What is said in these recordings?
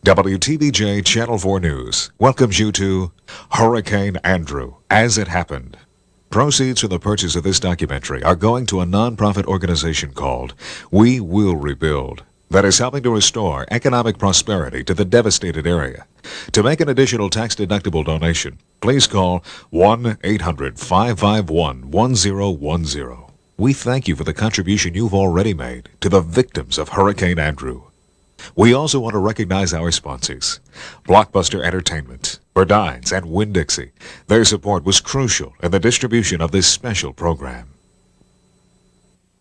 WTVJ Channel 4 News welcomes you to Hurricane Andrew, As It Happened. Proceeds from the purchase of this documentary are going to a nonprofit organization called We Will Rebuild that is helping to restore economic prosperity to the devastated area. To make an additional tax-deductible donation, please call 1-800-551-1010. We thank you for the contribution you've already made to the victims of Hurricane Andrew. We also want to recognize our sponsors, Blockbuster Entertainment, Burdines, and Winn-Dixie. Their support was crucial in the distribution of this special program.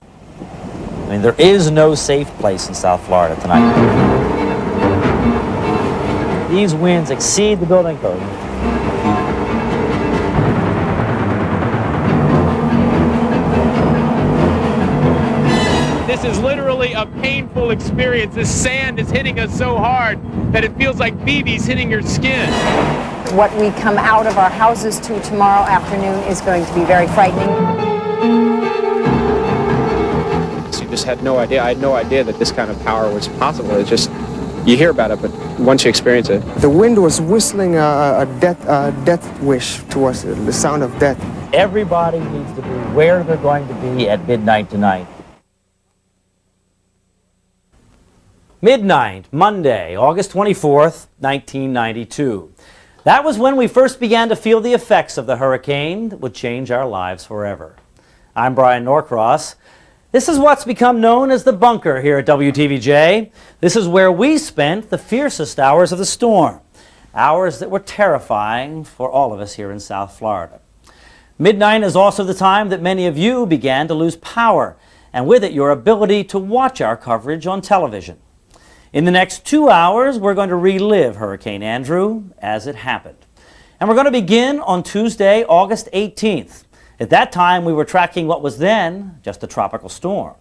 I mean, there is no safe place in South Florida tonight. These winds exceed the building code. This is literally a painful experience. This sand is hitting us so hard that it feels like BBs hitting your skin. What we come out of our houses to tomorrow afternoon is going to be very frightening. So you just had no idea. I had no idea that this kind of power was possible. It's just, you hear about it, but once you experience it. The wind was whistling a death wish to us, the sound of death. Everybody needs to be where they're going to be at midnight tonight. Midnight, Monday, August 24th, 1992. That was when we first began to feel the effects of the hurricane that would change our lives forever. I'm Brian Norcross. This is what's become known as the bunker here at WTVJ. This is where we spent the fiercest hours of the storm, hours that were terrifying for all of us here in South Florida. Midnight is also the time that many of you began to lose power, and with it your ability to watch our coverage on television. In the next 2 hours, we're going to relive Hurricane Andrew as it happened. And we're going to begin on Tuesday, August 18th. At that time, we were tracking what was then just a tropical storm.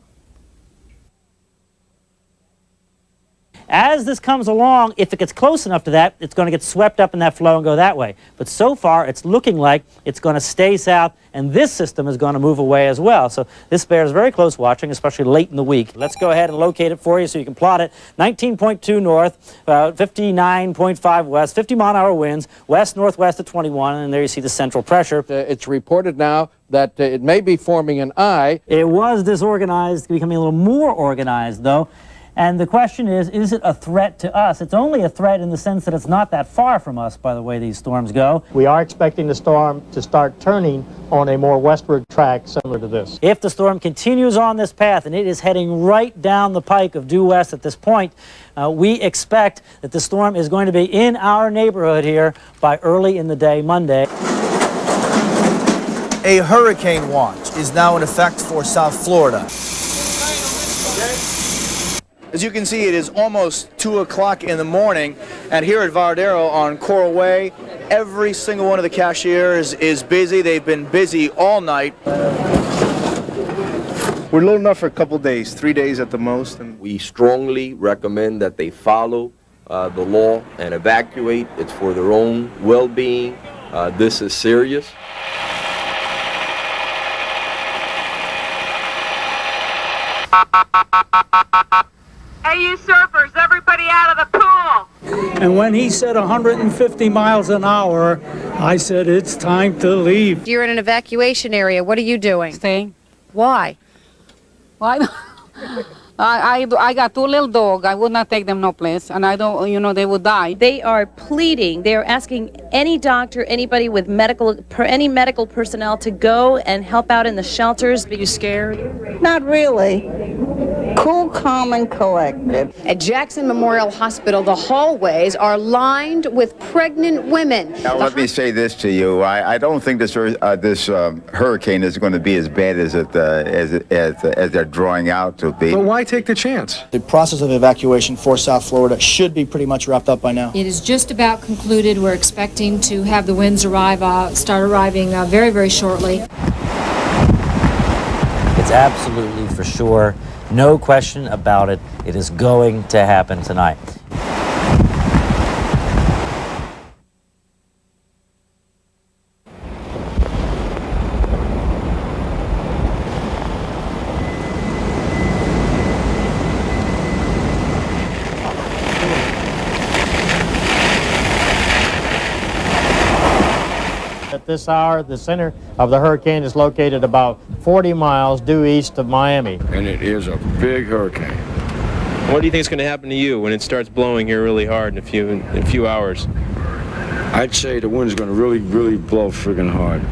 As this comes along, if it gets close enough to that, it's going to get swept up in that flow and go that way. But so far, it's looking like it's going to stay south, and this system is going to move away as well. So this bears very close watching, especially late in the week. Let's go ahead and locate it for you so you can plot it. 19.2 north, 59.5 west, 50-mile-an-hour winds, west-northwest at 21, and there you see the central pressure. It's reported now that it may be forming an eye. It was disorganized, becoming a little more organized, though. And the question is it a threat to us? It's only a threat in the sense that it's not that far from us by the way these storms go. We are expecting the storm to start turning on a more westward track similar to this. If the storm continues on this path, and it is heading right down the pike of due west at this point, we expect that the storm is going to be in our neighborhood here by early in the day Monday. A hurricane watch is now in effect for South Florida. As you can see, it is almost 2 o'clock in the morning, and here at Varadero on Coral Way, every single one of the cashiers is busy. They've been busy all night. We're low enough for a couple days, 3 days at the most. And we strongly recommend that they follow the law and evacuate. It's for their own well-being. This is serious. Hey, you surfers, everybody out of the pool! And when he said 150 miles an hour, I said, it's time to leave. You're in an evacuation area. What are you doing? Staying. Why? Why? I got 2 little dogs. I would not take them no place, and I don't, they would die. They are pleading. They are asking any doctor, anybody with any medical personnel to go and help out in the shelters. Are you scared? Not really. Cool, calm, and collected. At Jackson Memorial Hospital, the hallways are lined with pregnant women. Now, let me say this to you. I don't think this hurricane is going to be as bad as they're drawing out to be. But why take the chance? The process of evacuation for South Florida should be pretty much wrapped up by now. It is just about concluded. We're expecting to have the winds start arriving very, very shortly. It's absolutely for sure. No question about it. It is going to happen tonight. At this hour, the center of the hurricane is located about 40 miles due east of Miami. And it is a big hurricane. What do you think is going to happen to you when it starts blowing here really hard in a few hours? I'd say the wind's going to really blow friggin' hard.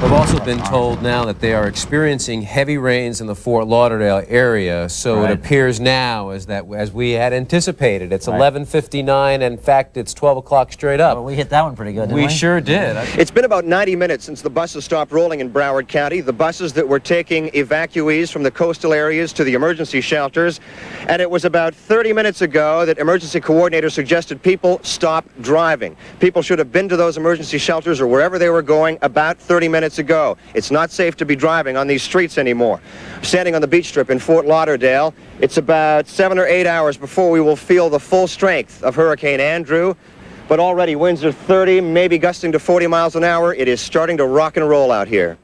We've also been told now that they are experiencing heavy rains in the Fort Lauderdale area, so it appears now as we had anticipated. It's 11:59, in fact, it's 12 o'clock straight up. Well, we hit that one pretty good, didn't we? We sure did. It's been about 90 minutes since the buses stopped rolling in Broward County, the buses that were taking evacuees from the coastal areas to the emergency shelters, and it was about 30 minutes ago that emergency coordinators suggested people stop driving. People should have been to those emergency shelters or wherever they were going about 30 minutes ago. It's not safe to be driving on these streets anymore. Standing on the beach strip in Fort Lauderdale, it's about 7 or 8 hours before we will feel the full strength of Hurricane Andrew, but already winds are 30, maybe gusting to 40 miles an hour. It is starting to rock and roll out here.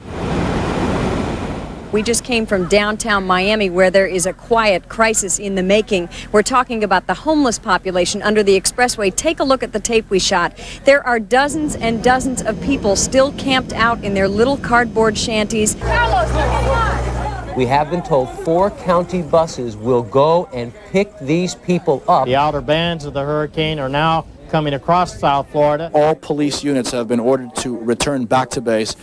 We just came from downtown Miami, where there is a quiet crisis in the making. We're talking about the homeless population under the expressway. Take a look at the tape we shot. There are dozens and dozens of people still camped out in their little cardboard shanties. We have been told 4 county buses will go and pick these people up. The outer bands of the hurricane are now coming across South Florida. All police units have been ordered to return back to base.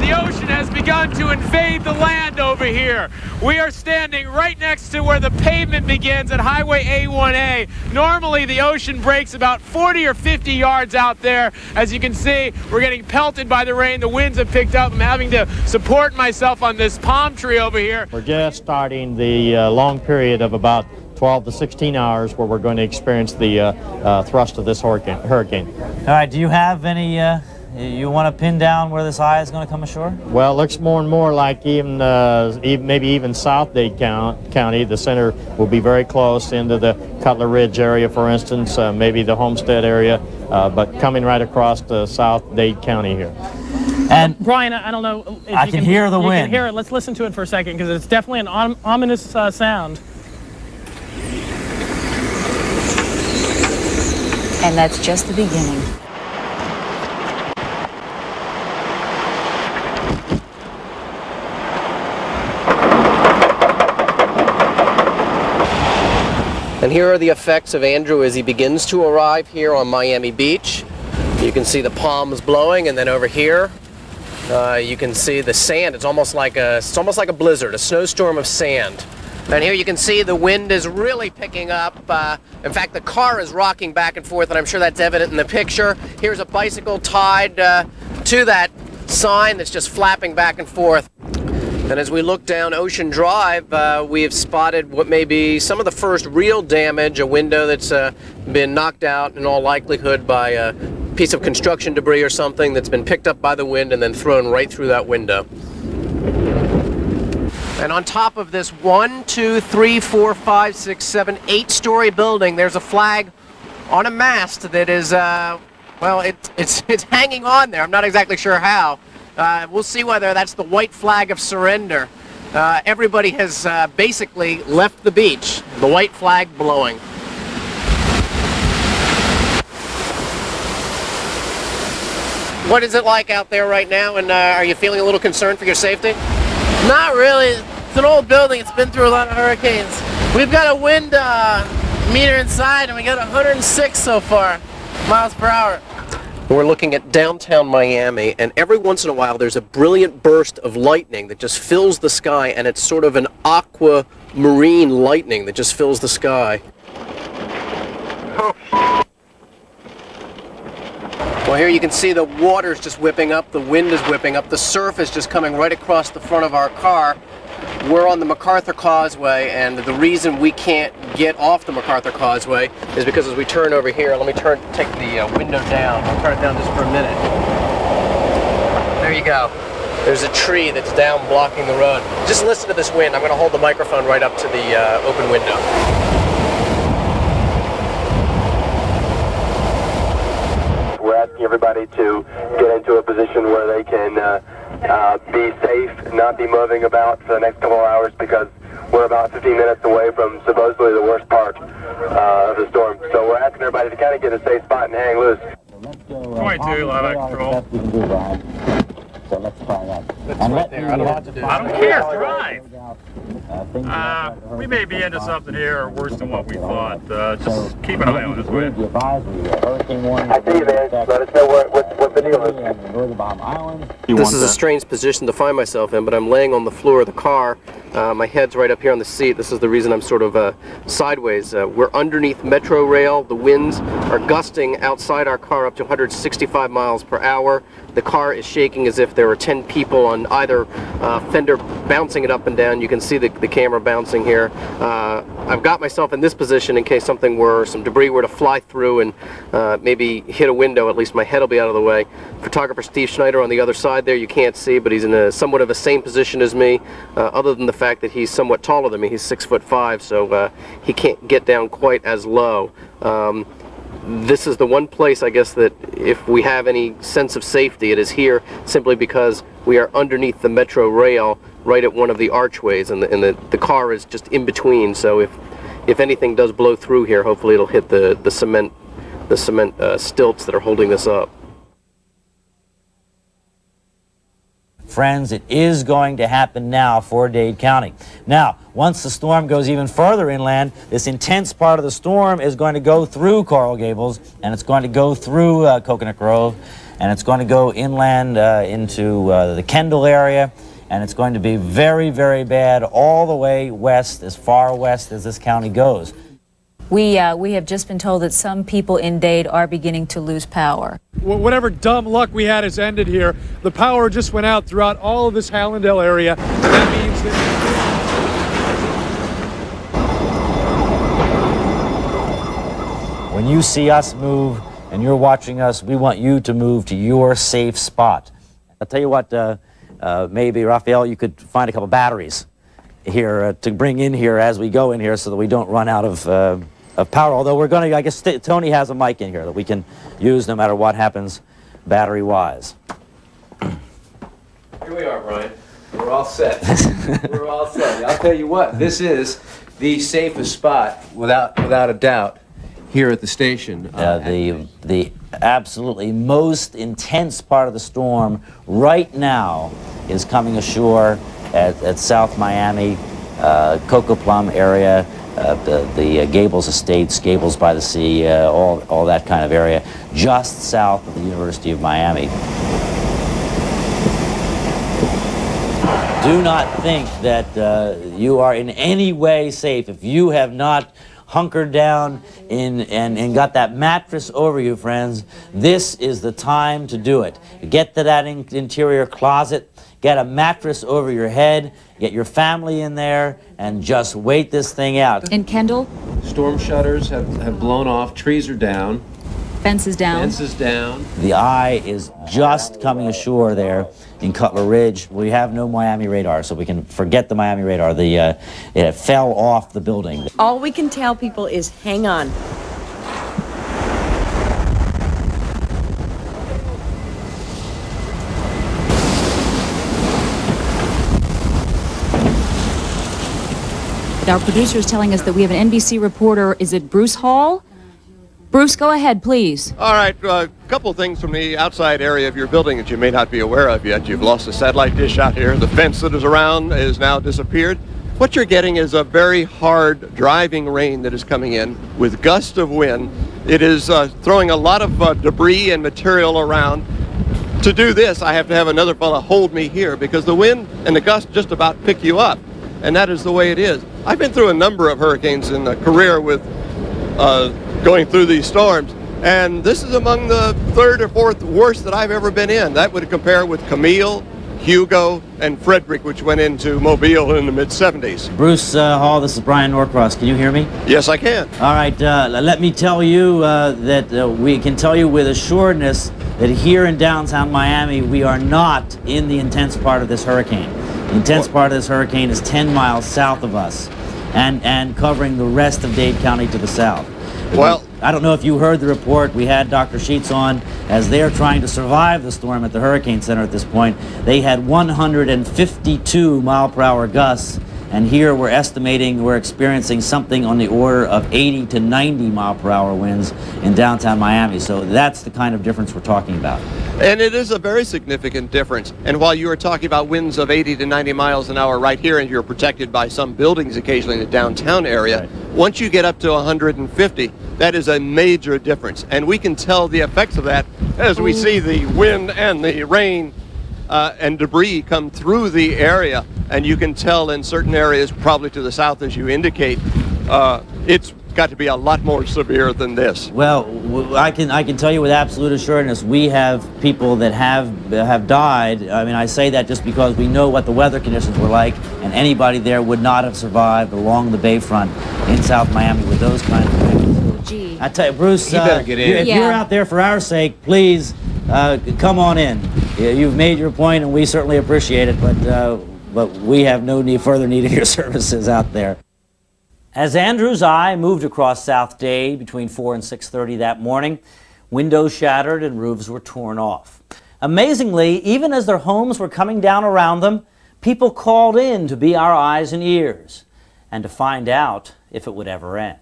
The ocean has begun to invade the land over here. We are standing right next to where the pavement begins at Highway A1A. Normally the ocean breaks about 40 or 50 yards out there. As you can see, we're getting pelted by the rain. The winds have picked up. I'm having to support myself on this palm tree over here. We're just starting the long period of about 12 to 16 hours where we're going to experience the thrust of this hurricane. All right, do you have any, you want to pin down where this eye is going to come ashore? Well, it looks more and more like maybe even South Dade County. The center will be very close into the Cutler Ridge area, for instance, maybe the Homestead area, but coming right across to South Dade County here. And Brian, I don't know if I can hear the wind. You can hear it. Let's listen to it for a second, because it's definitely an ominous sound. And that's just the beginning. And here are the effects of Andrew as he begins to arrive here on Miami Beach. You can see the palms blowing, and then over here you can see the sand. It's almost like a blizzard, a snowstorm of sand. And here you can see the wind is really picking up. In fact, the car is rocking back and forth, and I'm sure that's evident in the picture. Here's a bicycle tied to that sign that's just flapping back and forth. And as we look down Ocean Drive, we have spotted what may be some of the first real damage, a window that's been knocked out in all likelihood by a piece of construction debris or something that's been picked up by the wind and then thrown right through that window. And on top of this 1, 2, 3, 4, 5, 6, 7, 8-story building, there's a flag on a mast that is, well, it's hanging on there. I'm not exactly sure how. We'll see whether that's the white flag of surrender. Everybody has basically left the beach, the white flag blowing. What is it like out there right now, and are you feeling a little concerned for your safety? Not really. It's an old building. It's been through a lot of hurricanes. We've got a wind meter inside, and we got 106 so far miles per hour. We're looking at downtown Miami, and every once in a while there's a brilliant burst of lightning that just fills the sky, and it's sort of an aquamarine lightning that just fills the sky. Well, here you can see the water's just whipping up, the wind is whipping up, the surf is just coming right across the front of our car. We're on the MacArthur Causeway, and the reason we can't get off the MacArthur Causeway is because as we turn over here, let me take the window down. I'll turn it down just for a minute. There you go. There's a tree that's down blocking the road. Just listen to this wind. I'm going to hold the microphone right up to the open window. We're asking everybody to get into a position where they can be safe, not be moving about for the next couple of hours, because we're about 15 minutes away from supposedly the worst part of the storm. So we're asking everybody to kind of get a safe spot and hang loose. 22, live out control. So let's try that. That's right there. I don't know what to do. I don't care. Drive. We may be into something here worse than what we thought. Just keep an eye on us, will you? I see you, man. Let us know what the deal is. This is a strange position to find myself in, but I'm laying on the floor of the car. My head's right up here on the seat. This is the reason I'm sort of sideways. We're underneath Metro Rail. The winds are gusting outside our car up to 165 miles per hour. The car is shaking as if there were 10 people on either fender bouncing it up and down. You can see the camera bouncing here. I've got myself in this position in case some debris were to fly through and maybe hit a window. At least my head will be out of the way. Photographer Steve Schneider on the other side there, you can't see, but he's in somewhat of the same position as me, other than the fact that he's somewhat taller than me. He's 6'5", so he can't get down quite as low. This is the one place, I guess, that if we have any sense of safety, it is here, simply because we are underneath the Metro Rail, right at one of the archways, and the car is just in between. So if anything does blow through here, hopefully it'll hit the cement stilts that are holding this up. Friends, it is going to happen now for Dade County. Now, once the storm goes even further inland, this intense part of the storm is going to go through Coral Gables, and it's going to go through Coconut Grove, and it's going to go inland into the Kendall area, and it's going to be very, very bad all the way west, as far west as this county goes. We have just been told that some people in Dade are beginning to lose power. Whatever dumb luck we had has ended here. The power just went out throughout all of this Hallandale area. That means that... When you see us move and you're watching us, we want you to move to your safe spot. I'll tell you what, maybe, Raphael, you could find a couple batteries here to bring in here as we go in here so that we don't run out of power. Although we're going to, I guess Tony has a mic in here that we can use no matter what happens battery-wise. Here we are, Brian. We're all set. We're all set. I'll tell you what, this is the safest spot, without a doubt, here at the station. The absolutely most intense part of the storm right now is coming ashore at South Miami, Cocoa Plum area, the Gables Estates, Gables by the Sea, all that kind of area, just south of the University of Miami. Do not think that you are in any way safe if you have not hunkered down and got that mattress over you, friends. This is the time to do it. Get to that interior closet, get a mattress over your head, get your family in there, and just wait this thing out. In Kendall? Storm shutters have blown off, trees are down. Fences down. Fences down. The eye is just coming ashore there in Cutler Ridge. We have no Miami radar, so we can forget the Miami radar. It fell off the building. All we can tell people is hang on. Our producer is telling us that we have an NBC reporter. Is it Bruce Hall? Bruce, go ahead, please. All right, a couple things from the outside area of your building that you may not be aware of yet. You've lost the satellite dish out here. The fence that is around is now disappeared. What you're getting is a very hard driving rain that is coming in with gusts of wind. It is throwing a lot of debris and material around. To do this, I have to have another fella hold me here because the wind and the gusts just about pick you up, and that is the way it is. I've been through a number of hurricanes in a career with going through these storms, and this is among the third or fourth worst that I've ever been in. That would compare with Camille, Hugo, and Frederick, which went into Mobile in the mid-70s. Bruce Hall, this is Brian Norcross. Can you hear me? Yes, I can. All right, let me tell you that we can tell you with assuredness that here in downtown Miami, we are not in the intense part of this hurricane. The intense part of this hurricane is 10 miles south of us and covering the rest of Dade County to the south. Well, I don't know if you heard the report. We had Dr. Sheets on as they're trying to survive the storm at the Hurricane Center at this point. They had 152 mile-per-hour gusts And here we're estimating we're experiencing something on the order of 80 to 90 mile per hour winds in downtown Miami. So that's the kind of difference we're talking about. And it is a very significant difference. And while you were talking about winds of 80 to 90 miles an hour right here, and you're protected by some buildings occasionally in the downtown area, once you get up to 150, that is a major difference. And we can tell the effects of that as we see the wind and the rain and debris come through the area. And you can tell in certain areas, probably to the south as you indicate, it's got to be a lot more severe than this. Well, I can tell you with absolute assurance, we have people that have died. I mean, I say that just because we know what the weather conditions were like, and anybody there would not have survived along the bayfront in South Miami with those kinds of winds. Gee. I tell you, Bruce, You better get in. if you're out there for our sake, please come on in. You've made your point, and we certainly appreciate it, but we have no further need of your services out there. As Andrew's eye moved across South Dade between 4 and 6:30 that morning, windows shattered and roofs were torn off. Amazingly, even as their homes were coming down around them, people called in to be our eyes and ears and to find out if it would ever end.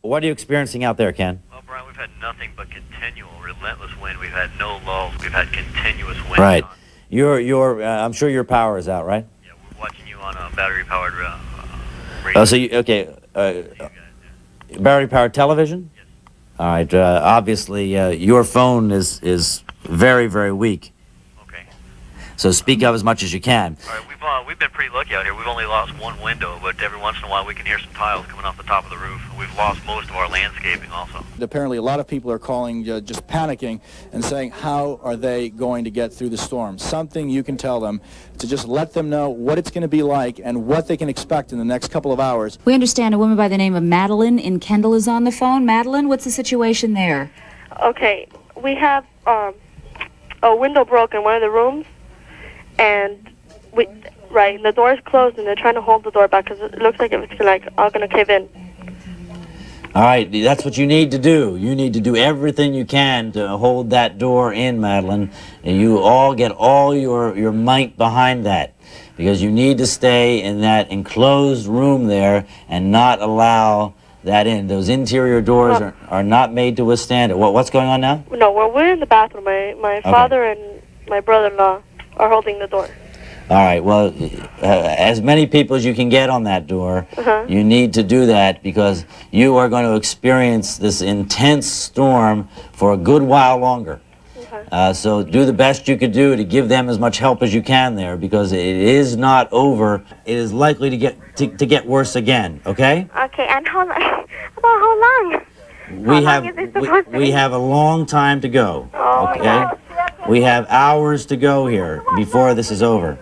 What are you experiencing out there, Ken? Well, Brian, we've had nothing but continual, relentless wind. We've had no lulls. We've had continuous wind. Right. I'm sure your power is out, right? Yeah, we're watching you on a battery-powered radio. Oh, so battery-powered television? Yes. All right. Obviously, your phone is very, very weak. Okay. So speak up as much as you can. All right, we've been pretty lucky out here. We've only lost one window, but every once in a while we can hear some tiles coming off the top of the roof. We've lost most of our landscaping also. Apparently, a lot of people are calling, just panicking and saying, how are they going to get through the storm? Something you can tell them to just let them know what it's going to be like and what they can expect in the next couple of hours. We understand a woman by the name of Madeline in Kendall is on the phone. Madeline, what's the situation there? Okay, we have a window broke in one of the rooms, and the door is closed, and they're trying to hold the door back because it looks like it's all gonna cave in. All right, that's what you need to do. You need to do everything you can to hold that door in, Madeline, and you all get all your might behind that, because you need to stay in that enclosed room there and not allow that in. Those interior doors are not made to withstand it. What's going on now? No, we're in the bathroom. My father and my brother-in-law are holding the door. All right, well, as many people as you can get on that door, you need to do that, because you are going to experience this intense storm for a good while longer. Okay. So do the best you could do to give them as much help as you can there, because it is not over. It is likely to get worse again, okay? Okay, and how long? We have a long time to go, okay? God. We have hours to go here before this is over.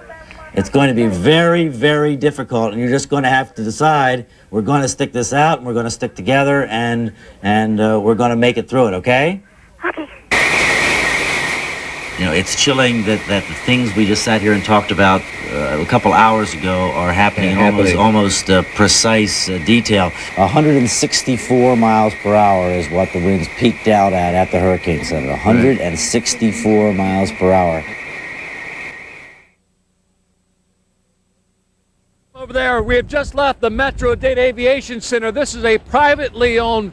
It's going to be very, very difficult, and you're just going to have to decide, we're going to stick this out, and we're going to stick together, and we're going to make it through it, okay? Okay. You know, it's chilling that the things we just sat here and talked about a couple hours ago are happening in almost precise detail. 164 miles per hour is what the winds peaked out at the Hurricane Center. 164 miles per hour. Over there, we have just left the Metro Dade Aviation Center. This is a privately owned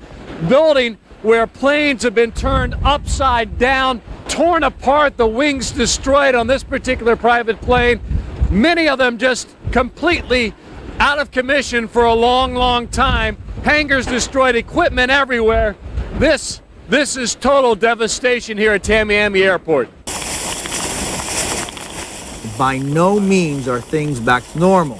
building where planes have been turned upside down, torn apart, the wings destroyed on this particular private plane. Many of them just completely out of commission for a long, long time. Hangars destroyed, equipment everywhere. This is total devastation here at Tamiami Airport. By no means are things back to normal.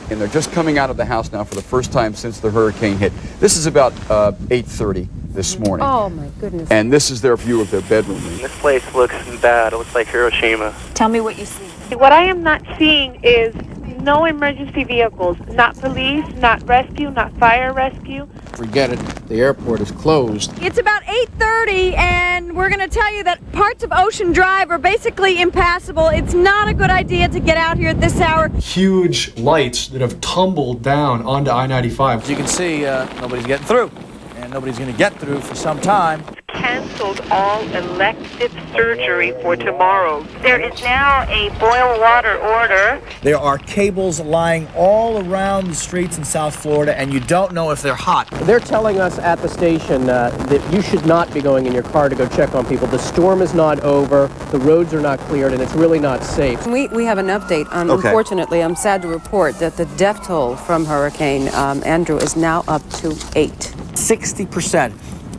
And they're just coming out of the house now for the first time since the hurricane hit. This is about 8:30 this morning. Oh my goodness. And this is their view of their bedroom. This place looks bad. It looks like Hiroshima. Tell me what you see. What I am not seeing is no emergency vehicles, not police, not rescue, not fire rescue. Forget it. The airport is closed. It's about 8:30, and we're going to tell you that parts of Ocean Drive are basically impassable. It's not a good idea to get out here at this hour. Huge lights that have tumbled down onto I-95. As you can see, nobody's getting through. And nobody's going to get through for some time. canceled all elective surgery for tomorrow. There is now a boil water order. There are cables lying all around the streets in South Florida, and you don't know if they're hot. They're telling us at the station that you should not be going in your car to go check on people. The storm is not over, the roads are not cleared, and it's really not safe. We have an update. Okay. Unfortunately, I'm sad to report that the death toll from Hurricane Andrew is now up to 8. 60%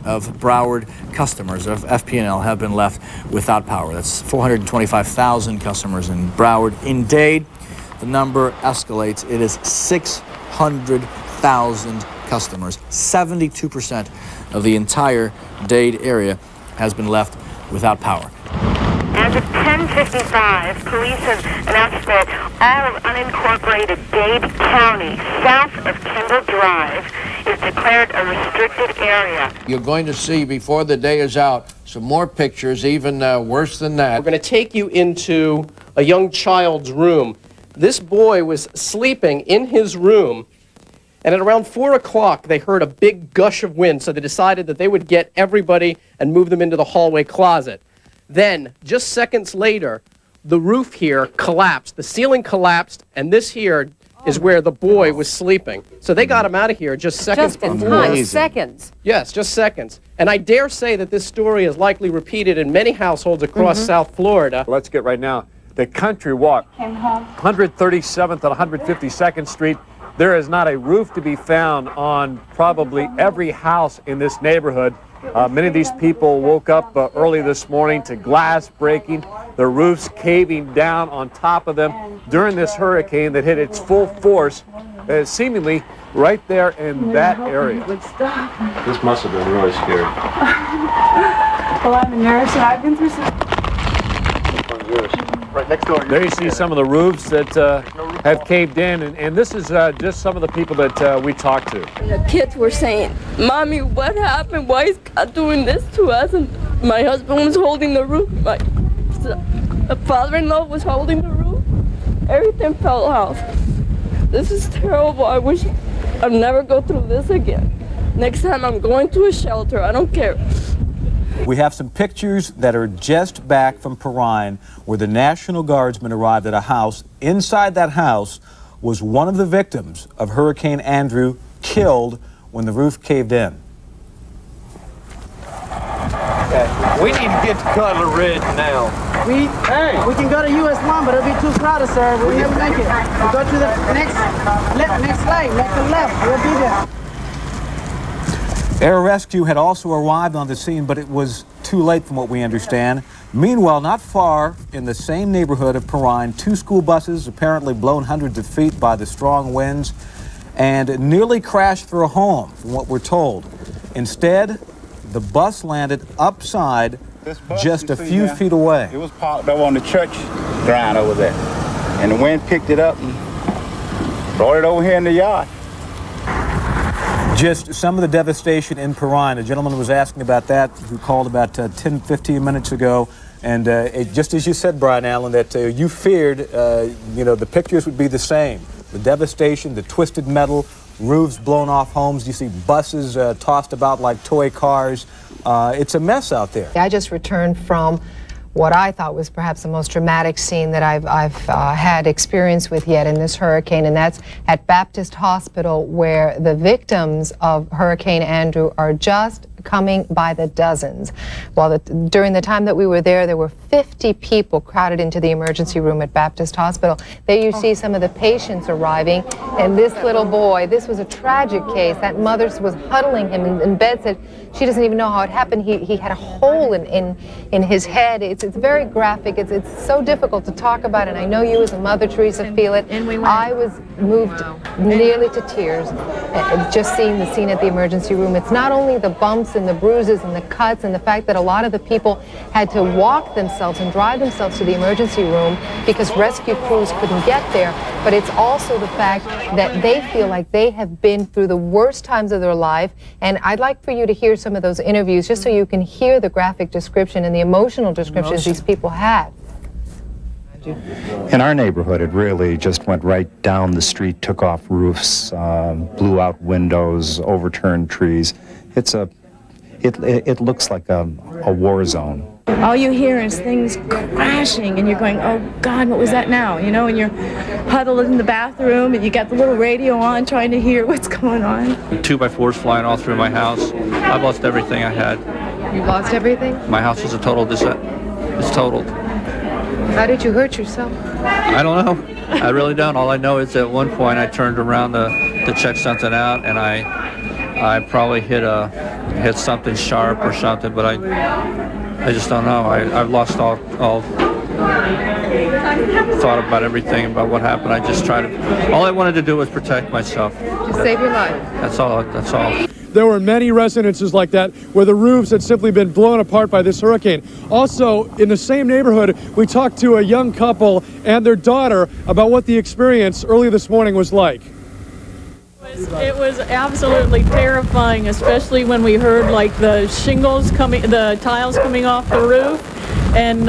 of Broward customers of FP&L have been left without power. That's 425,000 customers in Broward. In Dade, the number escalates. It is 600,000 customers. 72% of the entire Dade area has been left without power. As of 10:55, police have announced that all of unincorporated Dade County, south of Kendall Drive, is declared a restricted area. You're going to see before the day is out some more pictures, even worse than that. We're going to take you into a young child's room. This boy was sleeping in his room, and at around 4 o'clock, they heard a big gush of wind, so they decided that they would get everybody and move them into the hallway closet. Then, just seconds later, the roof here collapsed. The ceiling collapsed, and this here is where the boy was sleeping. So they got him out of here just seconds before. Seconds. Yes, just seconds. And I dare say that this story is likely repeated in many households across South Florida. Let's get right now. The Country Walk, 137th and 152nd Street. There is not a roof to be found on probably every house in this neighborhood. Many of these people woke up early this morning to glass breaking, the roofs caving down on top of them during this hurricane that hit its full force, seemingly right there in that area. This must have been really scary. Well, I'm a nurse, and I've been through some... Right next door. There you see some of the roofs that have caved in, and this is just some of the people that we talked to. The kids were saying, "Mommy, what happened? Why is God doing this to us?" And my husband was holding the roof. My father-in-law was holding the roof. Everything fell off. This is terrible. I wish I'd never go through this again. Next time I'm going to a shelter. I don't care. We have some pictures that are just back from Perrine where the National Guardsmen arrived at a house. Inside that house was one of the victims of Hurricane Andrew, killed when the roof caved in. We need to get to Cutler Ridge now. We can go to US 1, but it'll be too crowded, sir. We'll never make it. We'll go to the next lane, make the left. We'll be there. Air Rescue had also arrived on the scene, but it was too late from what we understand. Meanwhile, not far in the same neighborhood of Perrine, 2 school buses apparently blown hundreds of feet by the strong winds and nearly crashed through a home, from what we're told. Instead, the bus landed upside just a few feet away. It was parked up on the church ground over there, and the wind picked it up and brought it over here in the yard. Just some of the devastation in Perrine. A gentleman was asking about that who called about 10, 15 minutes ago. And just as you said, Brian Allen, that you feared, the pictures would be the same. The devastation, the twisted metal, roofs blown off homes. You see buses tossed about like toy cars. It's a mess out there. I just returned from what I thought was perhaps the most dramatic scene that I've had experience with yet in this hurricane, and that's at Baptist Hospital, where the victims of Hurricane Andrew are just coming by the dozens. During the time that we were there were 50 people crowded into the emergency room at Baptist Hospital. There you see some of the patients arriving, and this little boy, this was a tragic case. That mother was huddling him in bed, said she doesn't even know how it happened. He had a hole in his head. It's very graphic. It's so difficult to talk about, and I know you as a mother, Teresa, feel it. I was moved nearly to tears just seeing the scene at the emergency room. It's not only the bumps and the bruises and the cuts and the fact that a lot of the people had to walk themselves and drive themselves to the emergency room because rescue crews couldn't get there, but it's also the fact that they feel like they have been through the worst times of their life. And I'd like for you to hear some of those interviews just so you can hear the graphic description and the emotional descriptions these people had. In our neighborhood, it really just went right down the street, took off roofs, blew out windows, overturned trees. It's It looks like a war zone. All you hear is things crashing, and you're going, oh God, what was that now? You know, and you're huddled in the bathroom, and you got the little radio on trying to hear what's going on. 2x4s flying all through my house. I've lost everything I had. You lost everything? My house is a total it's totaled. How did you hurt yourself? I don't know. I really don't. All I know is at one point I turned around to check something out, and I probably hit something sharp or something, but I just don't know. I've lost all thought about everything, about what happened. I just all I wanted to do was protect myself. Just save your life. That's all. There were many residences like that where the roofs had simply been blown apart by this hurricane. Also, in the same neighborhood, we talked to a young couple and their daughter about what the experience early this morning was like. It was absolutely terrifying, especially when we heard like the the tiles coming off the roof, and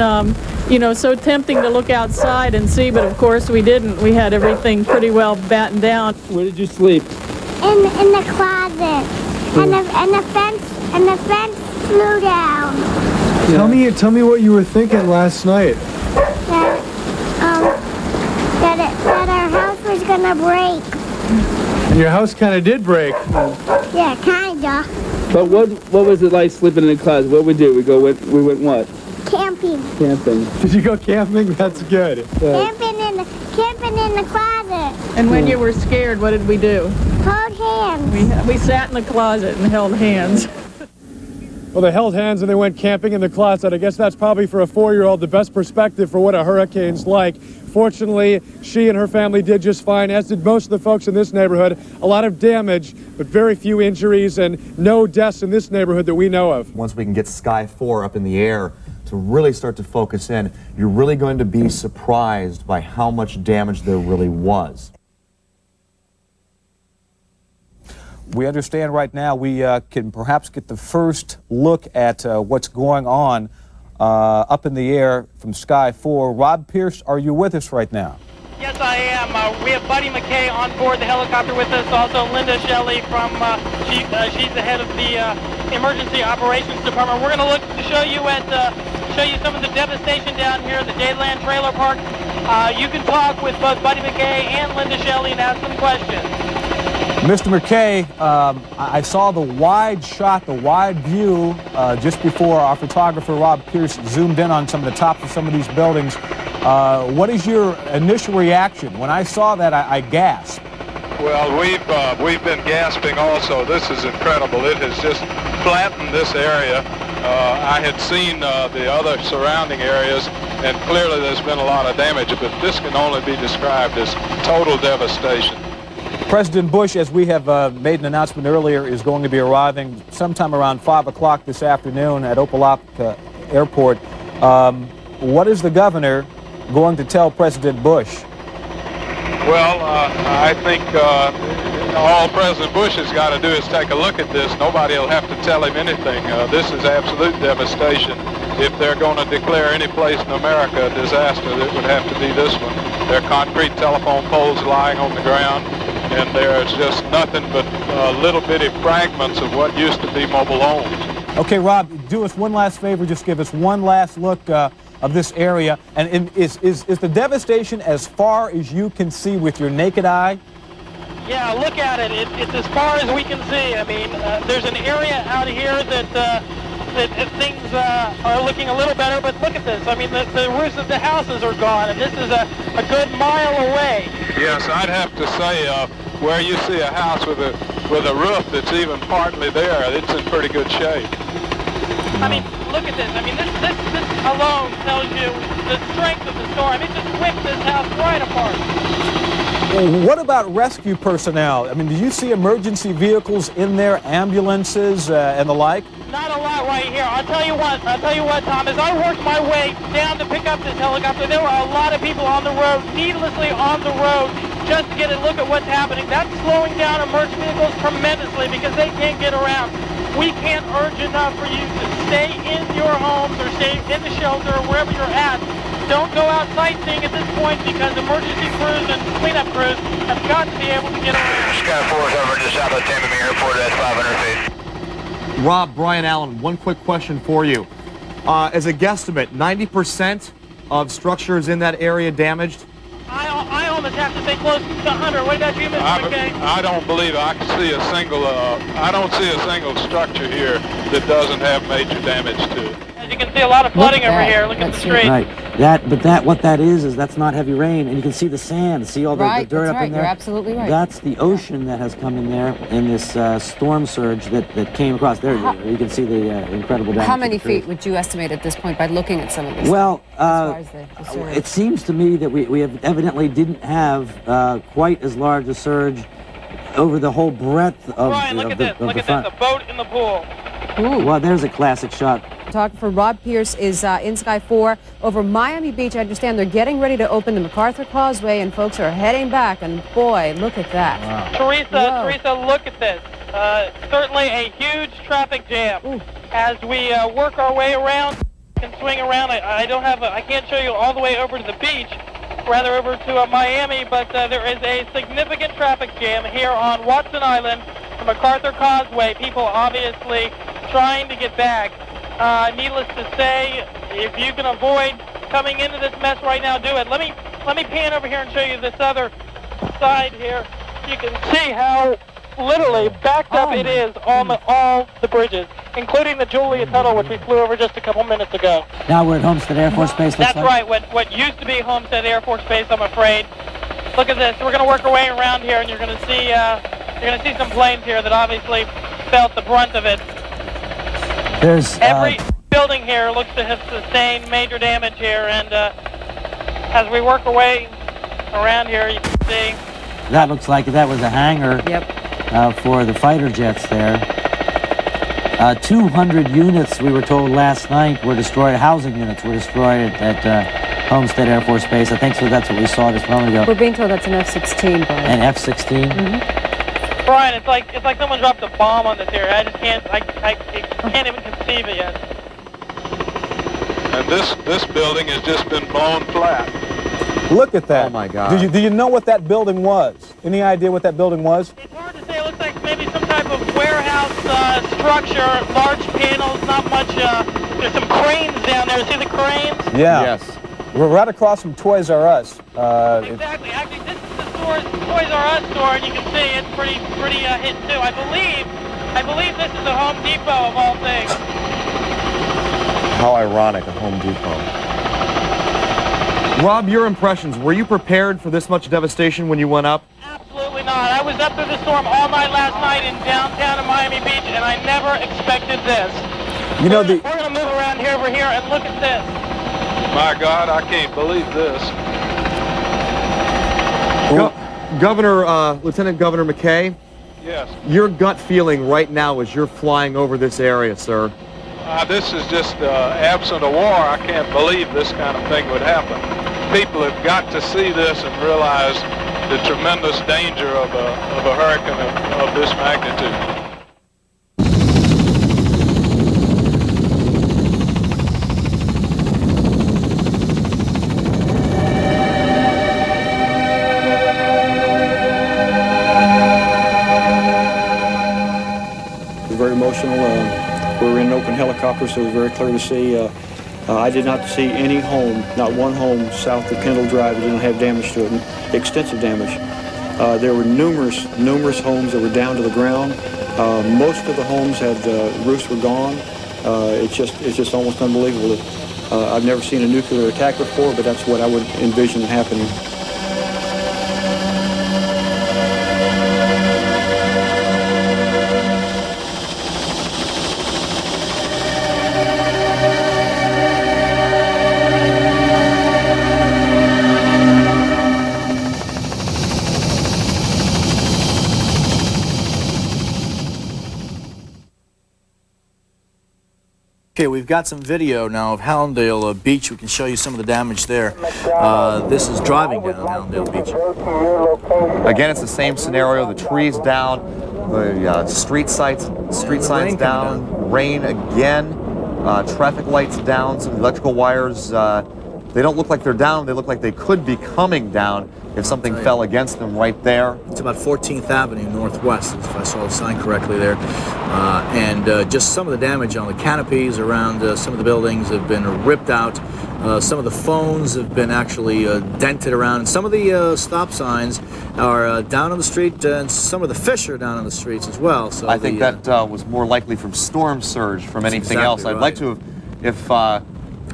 you know, so tempting to look outside and see, but of course we didn't. We had everything pretty well battened down. Where did you sleep? In the closet, and the fence flew down. Yeah. Tell me what you were thinking last night. That our house was gonna break. And your house kind of did break. Yeah, kinda. But what was it like sleeping in the closet? What we do? We went what? Camping. Camping. Did you go camping? That's good. Camping in the closet. And when you were scared, what did we do? Hold hands. We sat in the closet and held hands. Well, they held hands and they went camping in the closet. I guess that's probably for a 4-year-old the best perspective for what a hurricane's like. Fortunately, she and her family did just fine, as did most of the folks in this neighborhood. A lot of damage, but very few injuries and no deaths in this neighborhood that we know of. Once we can get Sky 4 up in the air to really start to focus in, you're really going to be surprised by how much damage there really was. We understand right now we can perhaps get the first look at what's going on up in the air from Sky 4. Rob Pierce, are you with us right now? Yes, I am. We have Buddy McKay on board the helicopter with us. Also, Linda Shelley from she's the head of the Emergency Operations Department. We're going to look to show you some of the devastation down here at the Dayland Trailer Park. You can talk with both Buddy McKay and Linda Shelley and ask them questions. Mr. McKay, I saw the wide shot, the wide view just before our photographer Rob Pierce zoomed in on some of the tops of some of these buildings. What is your initial reaction? When I saw that, I gasped. Well, we've been gasping also. This is incredible. It has just flattened this area. I had seen the other surrounding areas, and clearly there's been a lot of damage, but this can only be described as total devastation. President Bush, as we have made an announcement earlier, is going to be arriving sometime around 5 o'clock this afternoon at Opelika Airport. What is the governor going to tell President Bush? Well, I think all President Bush has got to do is take a look at this. Nobody will have to tell him anything. This is absolute devastation. If they're going to declare any place in America a disaster, it would have to be this one. There are concrete telephone poles lying on the ground, and there's just nothing but little bitty fragments of what used to be mobile homes. Okay, Rob, do us one last favor. Just give us one last look of this area. And is the devastation as far as you can see with your naked eye? Yeah, look at it. It's as far as we can see. I mean, there's an area out here that things are looking a little better, but look at this. I mean, the roofs of the houses are gone, and this is a good mile away. Yes, I'd have to say where you see a house with a roof that's even partly there, it's in pretty good shape. I mean, look at this. I mean, this alone tells you the strength of the storm. It just whipped this house right apart. What about rescue personnel? I mean, do you see emergency vehicles in there, ambulances and the like? Not a lot right here. I'll tell you what, Tom, as I worked my way down to pick up this helicopter, there were a lot of people on the road, needlessly on the road, just to get a look at what's happening. That's slowing down emergency vehicles tremendously because they can't get around. We can't urge enough for you to stay in your homes or stay in the shelter or wherever you're at. Don't go out sightseeing at this point because emergency crews and cleanup crews have got to be able to get around. Sky 4 is over just south of Tampa Airport at 500 feet. Rob, Brian Allen, one quick question for you. As a guesstimate, 90% of structures in that area damaged? I almost have to say close to 100. What about you, Mr. McKay? I don't believe it. I can see a single. I don't see a single structure here that doesn't have major damage to it. As you can see, a lot of flooding over here. Look at the street. Right. What that is that's not heavy rain, and you can see the sand, see all the dirt up in there. You're absolutely right. That's the ocean that has come in there in this storm surge that came across there. You can see the incredible damage. How many feet would you estimate at this point by looking at some of this? Well, as far as the surge? it seems to me that we have evidently didn't have quite as large a surge over the whole breadth of Brian, look at this. Look at this. A boat in the pool. Ooh. Well, there's a classic shot. Photographer Rob Pierce is in Sky 4 over Miami Beach. I understand they're getting ready to open the MacArthur Causeway, and folks are heading back. And boy, look at that. Wow. Teresa, look at this. Certainly a huge traffic jam. Ooh. As we work our way around and swing around. I can't show you all the way over to the beach, rather over to Miami, but there is a significant traffic jam here on Watson Island, the MacArthur Causeway. People obviously trying to get back. Needless to say, if you can avoid coming into this mess right now, do it. Let me pan over here and show you this other side here. You can see how literally backed up it is on all the bridges, including the Julia Tunnel, which we flew over just a couple minutes ago. Now we're at Homestead Air Force Base. That's right. What used to be Homestead Air Force Base, I'm afraid. Look at this. We're going to work our way around here, and you're going to see some planes here that obviously felt the brunt of it. There's every building here looks to have sustained major damage here, and as we work our way around here, you can see that looks like that was a hangar. Yep. For the fighter jets there. 200 units, we were told last night, were destroyed. Housing units were destroyed at Homestead Air Force Base. I think so. That's what we saw just a moment ago. We're being told that's an F-16, Brian. An F-16. Mm-hmm. Brian, it's like someone dropped a bomb on this area. I just can't even conceive it yet. And this building has just been blown flat. Look at that. Oh my God. Do you know what that building was? Any idea what that building was? It's hard to say. It looks like maybe some type of warehouse structure, large panels, not much. There's some cranes down there. See the cranes? Yeah. Yes. We're right across from Toys R Us. Exactly. Actually, this is the Toys R Us store, and you can see it's pretty hit too. I believe this is a Home Depot of all things. How ironic, a Home Depot. Rob, your impressions. Were you prepared for this much devastation when you went up? Absolutely not. I was up through the storm all night last night in downtown Miami Beach, and I never expected this. You know, we're going to move around over here and look at this. My God, I can't believe this. Lieutenant Governor McKay? Yes. Your gut feeling right now as you're flying over this area, sir? This is just absent a war. I can't believe this kind of thing would happen. People have got to see this and realize the tremendous danger of a hurricane of this magnitude. It was very emotional. We were in an open helicopter, so it was very clear to see. I did not see any home, not one home south of Kendall Drive that didn't have damage to it, extensive damage. There were numerous homes that were down to the ground. Most of the homes had roofs were gone. It's just almost unbelievable. I've never seen a nuclear attack before, but that's what I would envision happening. Okay, we've got some video now of Hallandale Beach. We can show you some of the damage there. This is driving down Hallandale Beach. Again, it's the same scenario. The trees down, the street signs down, rain again, traffic lights down, some electrical wires They don't look like they're down. They look like they could be coming down if something fell against them right there. It's about 14th Avenue Northwest, if I saw the sign correctly there. Just some of the damage on the canopies around some of the buildings have been ripped out. Some of the phones have been actually dented around. And some of the stop signs are down on the street, and some of the fish are down on the streets as well. So I think that was more likely from storm surge from anything else. Exactly I'd like to, if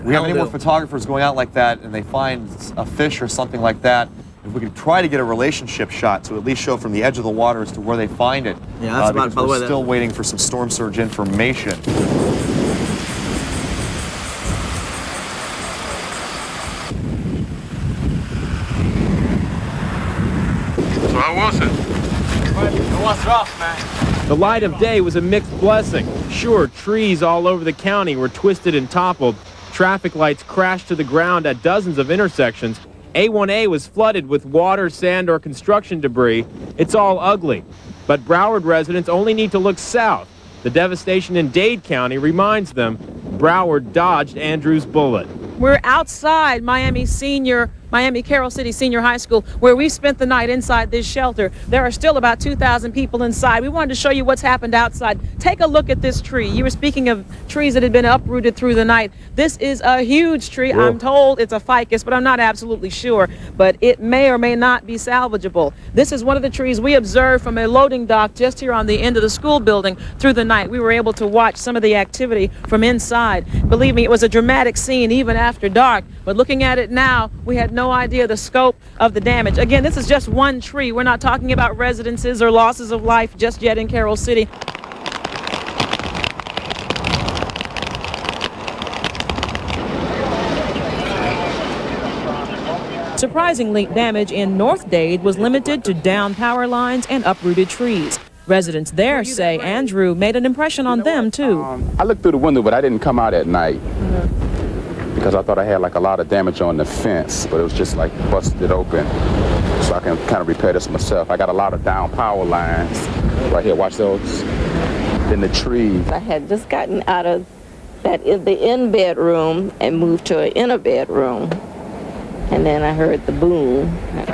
we have any more photographers going out like that and they find a fish or something like that, if we could try to get a relationship shot to at least show from the edge of the water as to where they find it. Yeah, that's about, because by the way, we're still waiting for some storm surge information. So how was it? It was rough, man. The light of day was a mixed blessing. Sure, trees all over the county were twisted and toppled. Traffic lights crashed to the ground at dozens of intersections. A1A was flooded with water, sand, or construction debris. It's all ugly. But Broward residents only need to look south. The devastation in Dade County reminds them Broward dodged Andrew's bullet. We're outside Miami Carroll City Senior High School, where we spent the night inside this shelter. There are still about 2,000 people inside. We wanted to show you what's happened outside. Take a look at this tree. You were speaking of trees that had been uprooted through the night. This is a huge tree. Whoa. I'm told it's a ficus, but I'm not absolutely sure. But it may or may not be salvageable. This is one of the trees we observed from a loading dock just here on the end of the school building through the night. We were able to watch some of the activity from inside. Believe me, it was a dramatic scene even after dark. But looking at it now, we had no idea the scope of the damage. Again, this is just one tree. We're not talking about residences or losses of life just yet in Carroll City. Surprisingly, damage in North Dade was limited to downed power lines and uprooted trees. Residents there say Andrew made an impression on them, too. I looked through the window, but I didn't come out at night. Because I thought I had like a lot of damage on the fence, but it was just like busted open. So I can kind of repair this myself. I got a lot of down power lines right here. Watch those. Then the trees. I had just gotten out of the in-bedroom and moved to an inner bedroom. And then I heard the boom.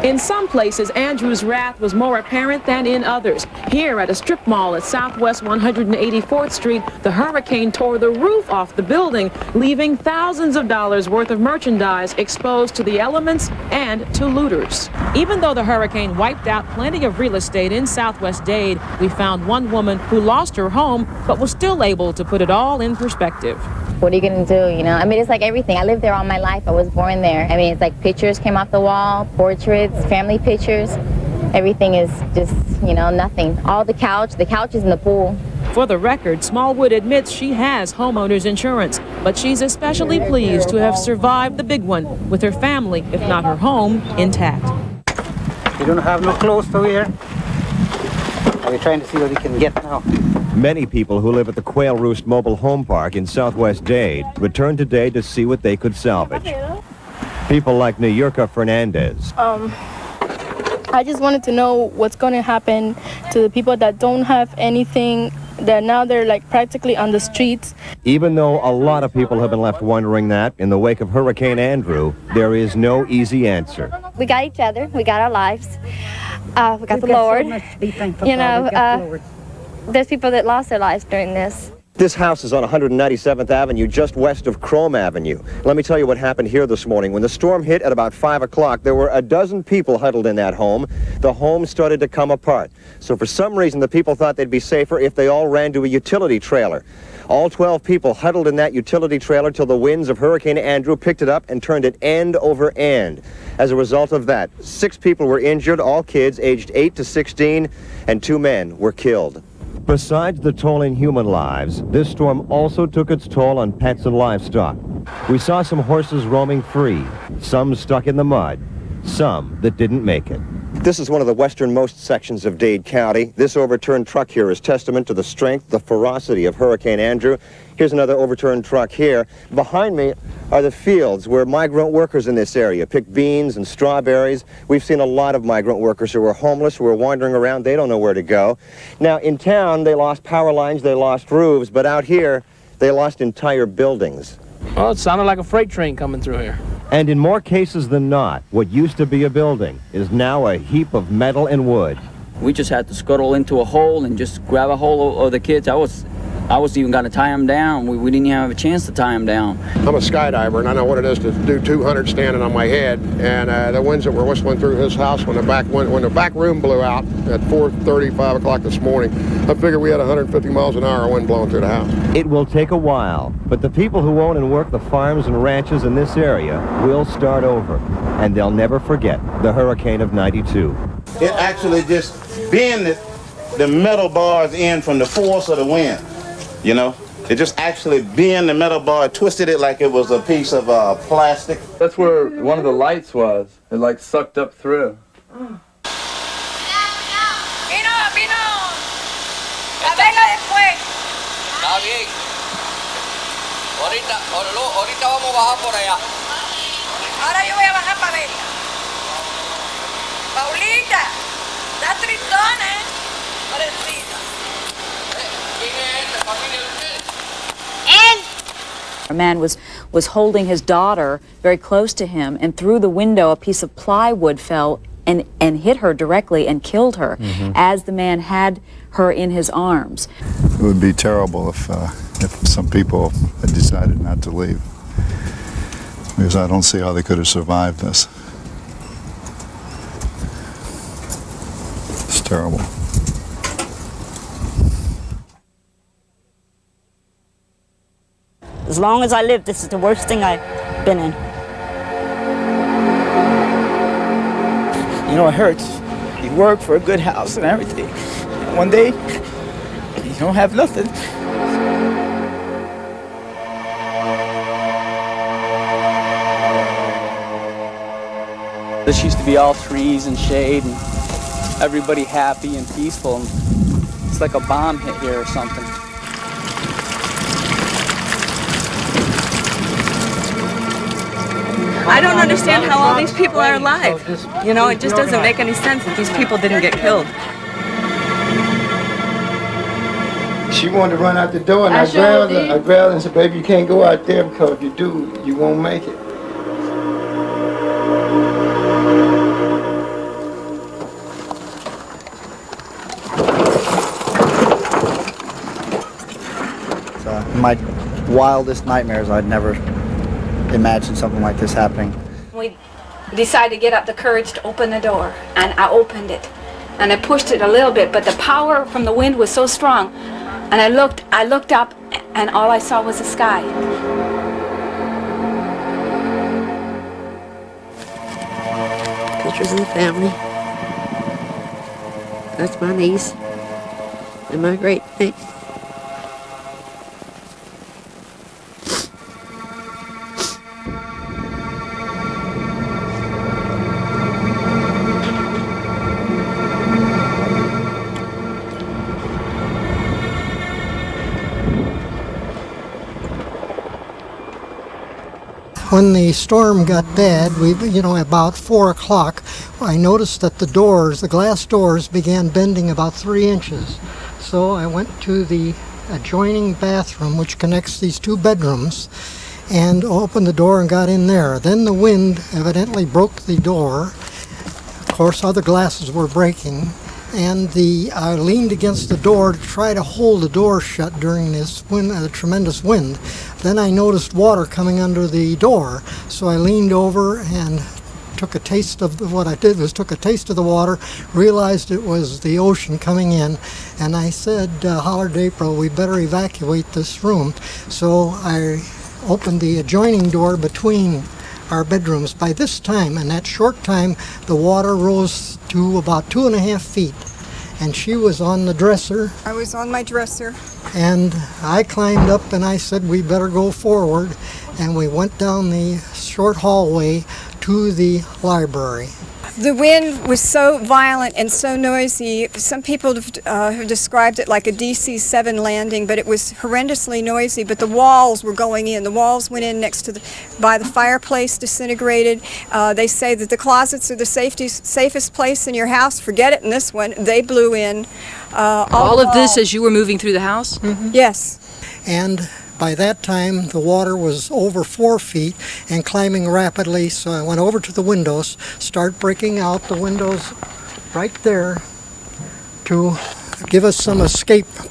In some places, Andrew's wrath was more apparent than in others. Here at a strip mall at Southwest 184th Street, the hurricane tore the roof off the building, leaving thousands of dollars worth of merchandise exposed to the elements and to looters. Even though the hurricane wiped out plenty of real estate in Southwest Dade, we found one woman who lost her home but was still able to put it all in perspective. What are you going to do, you know? I mean, it's like everything. I lived there all my life. I was born there. I mean, it's like pictures came off the wall, portraits, family pictures. Everything is just, you know, nothing. All the couch is in the pool. For the record, Smallwood admits she has homeowner's insurance, but she's especially pleased to have survived the big one with her family, if not her home, intact. You don't have no clothes to wear. We're trying to see what we can get now. Many people who live at the Quail Roost Mobile Home Park in Southwest Dade returned today to see what they could salvage. People like Nayurka Fernandez. I just wanted to know what's going to happen to the people that don't have anything, that now they're like practically on the streets. Even though a lot of people have been left wondering that, in the wake of Hurricane Andrew, there is no easy answer. We got each other. We got our lives. We got the Lord. So much to be thankful you for. know, We got the Lord. There's people that lost their lives during this. This house is on 197th Avenue, just west of Chrome Avenue. Let me tell you what happened here this morning. When the storm hit at about 5 o'clock, there were a dozen people huddled in that home. The home started to come apart. So for some reason, the people thought they'd be safer if they all ran to a utility trailer. All 12 people huddled in that utility trailer till the winds of Hurricane Andrew picked it up and turned it end over end. As a result of that, 6 people were injured, all kids aged 8 to 16, and 2 men were killed. Besides the toll in human lives, this storm also took its toll on pets and livestock. We saw some horses roaming free, some stuck in the mud, some that didn't make it. This is one of the westernmost sections of Dade County. This overturned truck here is testament to the strength, the ferocity of Hurricane Andrew. Here's another overturned truck here. Behind me are the fields where migrant workers in this area pick beans and strawberries. We've seen a lot of migrant workers who are homeless, who are wandering around. They don't know where to go. Now, in town, they lost power lines, they lost roofs, but out here, they lost entire buildings. Well, it sounded like a freight train coming through here. And in more cases than not, what used to be a building is now a heap of metal and wood. We just had to scuttle into a hole and just grab a hold of the kids. I was even going to tie them down. We didn't even have a chance to tie them down. I'm a skydiver, and I know what it is to do 200 standing on my head. And the winds that were whistling through his house when the back room blew out at 4:30, 5 o'clock this morning, I figured we had 150 miles an hour wind blowing through the house. It will take a while, but the people who own and work the farms and ranches in this area will start over, and they'll never forget the hurricane of '92. It actually just bent the metal bars in from the force of the wind. You know, it just actually bent the metal bar, twisted it like it was a piece of plastic. That's where one of the lights was. It like sucked up through. Está bien. Ahorita vamos a bajar por allá. Ahora yo voy a bajar para ver. Paulita, está tristona, ¿eh? Parecida. ¿Quién es esta familia de ustedes? A man was holding his daughter very close to him, and through the window a piece of plywood fell and hit her directly and killed her as the man had her in his arms. It would be terrible if some people had decided not to leave, because I don't see how they could have survived this. It's terrible. As long as I live, this is the worst thing I've been in. You know, it hurts. You work for a good house and everything. And one day, you don't have nothing. This used to be all trees and shade and everybody happy and peaceful. And it's like a bomb hit here or something. I don't understand how all these people are alive. You know, it just doesn't make any sense that these people didn't get killed. She wanted to run out the door, and I grabbed her and said, baby, you can't go out there because if you do, you won't make it. In my wildest nightmares, I'd never imagined something like this happening. We decided to get up the courage to open the door, and I opened it. And I pushed it a little bit, but the power from the wind was so strong. And I looked up, and all I saw was the sky. Pictures of the family. That's my niece and my great niece. When the storm got bad, about 4 o'clock, I noticed that the glass doors began bending about 3 inches. So I went to the adjoining bathroom, which connects these 2 bedrooms, and opened the door and got in there. Then the wind evidently broke the door. Of course, other glasses were breaking. And I leaned against the door to try to hold the door shut during this tremendous wind. Then I noticed water coming under the door, so I leaned over and took a taste of the water, realized it was the ocean coming in, and I said, hollered to April, we better evacuate this room. So I opened the adjoining door between our bedrooms. By this time, in that short time, the water rose to about 2.5 feet, and she was on the dresser. I was on my dresser. And I climbed up and I said, we better go forward, and we went down the short hallway to the library. The wind was so violent and so noisy. Some people have described it like a DC-7 landing, but it was horrendously noisy. But the walls were going in. The walls went in next to by the fireplace, disintegrated. They say that the closets are the safest place in your house. Forget it in this one. They blew in. All of this as you were moving through the house? Mm-hmm. Yes. And By that time, the water was over 4 feet and climbing rapidly, so I went over to the windows, start breaking out the windows right there to give us some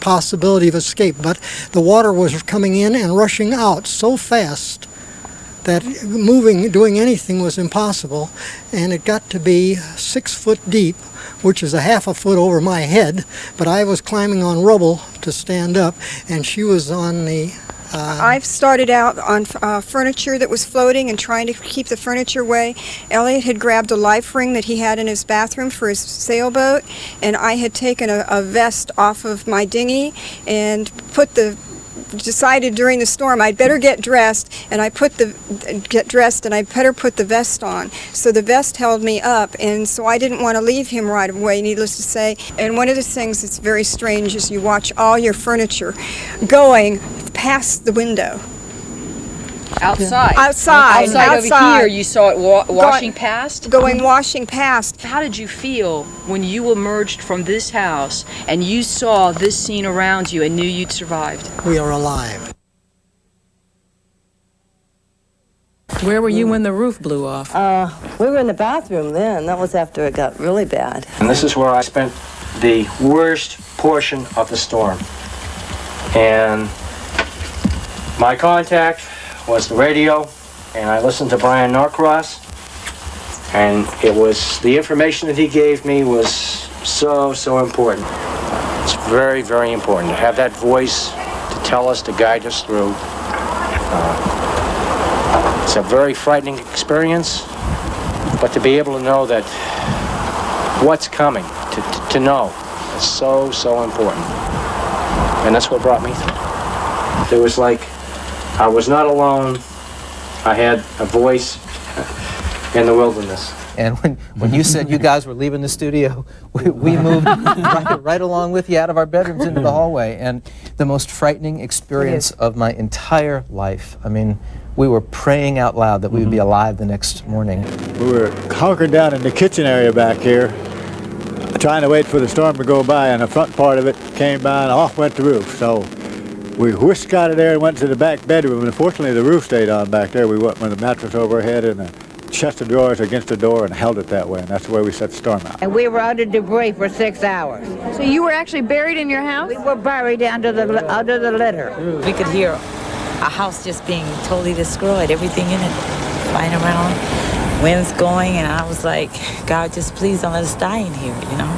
possibility of escape. But the water was coming in and rushing out so fast that doing anything was impossible, and it got to be 6 foot deep, which is a half a foot over my head, but I was climbing on rubble to stand up, and she was on the I've started out on furniture that was floating and trying to keep the furniture away. Elliot had grabbed a life ring that he had in his bathroom for his sailboat, and I had taken a vest off of my dinghy and decided during the storm I'd better get dressed, and I better put the vest on. So the vest held me up, and so I didn't want to leave him right away, needless to say. And one of the things that's very strange is you watch all your furniture going past the window. Outside over here, you saw it washing past? Washing past. How did you feel when you emerged from this house and you saw this scene around you and knew you'd survived? We are alive. Where were you when the roof blew off? We were in the bathroom then. That was after it got really bad. And this is where I spent the worst portion of the storm. And my contact was the radio, and I listened to Brian Norcross, and the information that he gave me was so important. It's very, very important to have that voice to tell us, to guide us through. It's a very frightening experience, but to be able to know that what's coming, to know, is so important. And that's what brought me through. It was like I was not alone. I had a voice in the wilderness. And when you said you guys were leaving the studio, we moved right along with you out of our bedrooms into the hallway. And the most frightening experience of my entire life. I mean, we were praying out loud that we would be alive the next morning. We were hunkered down in the kitchen area back here, trying to wait for the storm to go by, and the front part of it came by and off went the roof. So we whisked out of there and went to the back bedroom, and unfortunately the roof stayed on back there. We went with the mattress overhead and a chest of drawers against the door and held it that way, and that's the way we set the storm out. And we were under debris for 6 hours. So you were actually buried in your house? We were buried under the litter. We could hear a house just being totally destroyed, everything in it flying around, winds going, and I was like, God, just please don't let us die in here, you know?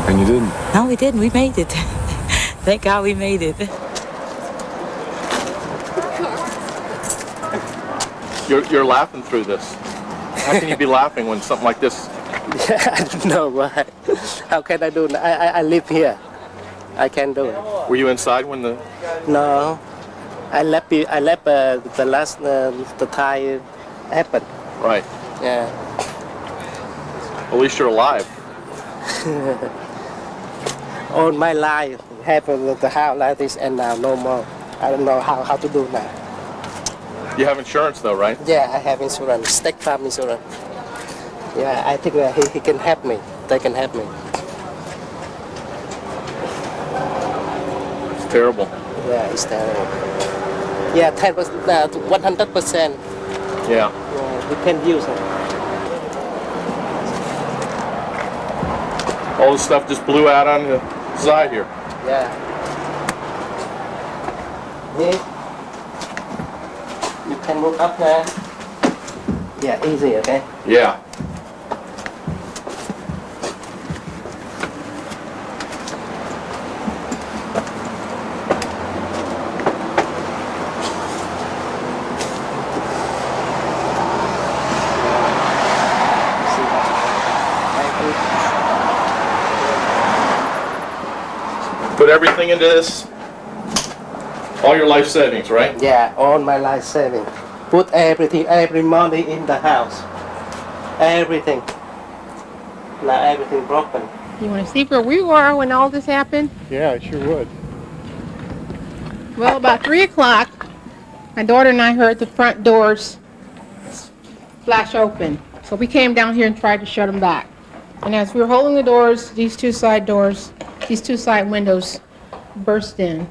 And you didn't? No, we didn't. We made it. Thank God we made it. You're laughing through this. How can you be laughing when something like this? I don't know why. How can I do it? I live here. I can't do it. Were you inside when the? No, I left the last the time happened. Right. Yeah. At least you're alive. All my life happened with the house like this, and now no more. I don't know how to do now. You have insurance though, right? Yeah, I have insurance, State Farm insurance. Yeah, I think that he can help me. They can help me. It's terrible. Yeah, it's terrible. Yeah, 100%. Yeah. We can use it. All this stuff just blew out on the side here. Yeah. Yeah. You can move up there. Yeah, easy, okay? Yeah. Put everything into this. All your life savings, right? Yeah, all my life savings. Put everything, every money in the house. Everything. Now everything broken. You want to see where we were when all this happened? Yeah, I sure would. Well, about 3 o'clock, my daughter and I heard the front doors flash open. So we came down here and tried to shut them back. And as we were holding the doors, these two side windows burst in.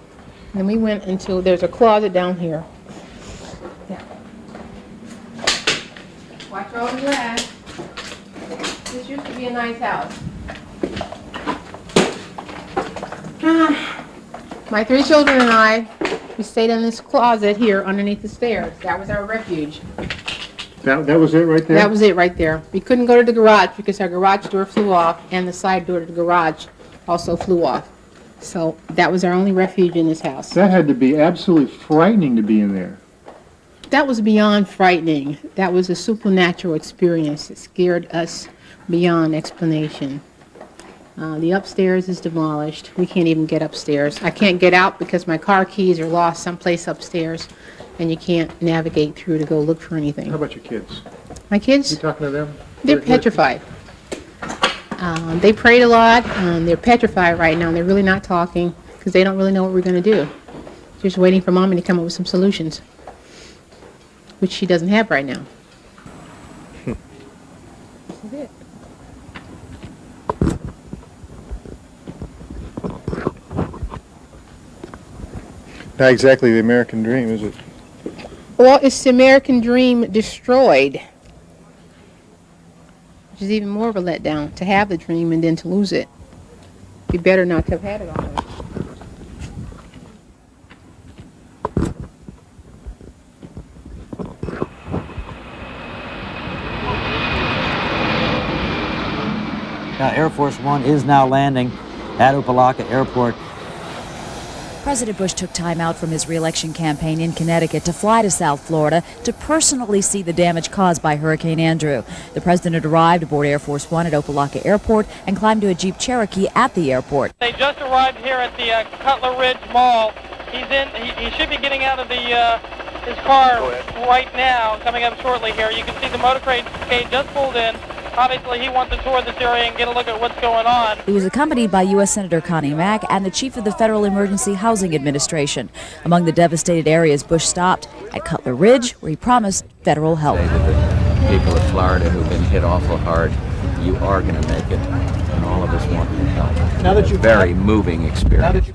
Then we went into, there's a closet down here. Yeah. Watch all the glass. This used to be a nice house. My 3 children and I, we stayed in this closet here underneath the stairs. That was our refuge. That was it right there? That was it right there. We couldn't go to the garage because our garage door flew off and the side door to the garage also flew off. So that was our only refuge in this house. That had to be absolutely frightening to be in there. That was beyond frightening. That was a supernatural experience that scared us beyond explanation. The upstairs is demolished. We can't even get upstairs. I can't get out because my car keys are lost someplace upstairs, and you can't navigate through to go look for anything. How about your kids? My kids? You talking to them? They're petrified. They prayed a lot. They're petrified right now. They're really not talking because they don't really know what we're going to do. Just waiting for Mommy to come up with some solutions, which she doesn't have right now. This is it. Not exactly the American dream, is it? Well, it's the American dream destroyed, which is even more of a letdown, to have the dream and then to lose it. Be better not to have had it already. Air Force One is now landing at Opelika Airport. President Bush took time out from his re-election campaign in Connecticut to fly to South Florida to personally see the damage caused by Hurricane Andrew. The president arrived aboard Air Force One at Opelika Airport and climbed to a Jeep Cherokee at the airport. They just arrived here at the Cutler Ridge Mall. He should be getting out of his car right now, coming up shortly here. You can see the motorcade just pulled in. Obviously, he wants to tour this area and get a look at what's going on. He was accompanied by U.S. Senator Connie Mack and the chief of the Federal Emergency Housing Administration. Among the devastated areas Bush stopped at Cutler Ridge, where he promised federal help. People of Florida who've been hit awful hard, you are going to make it, and all of us want your help. Now that you've very moving experience.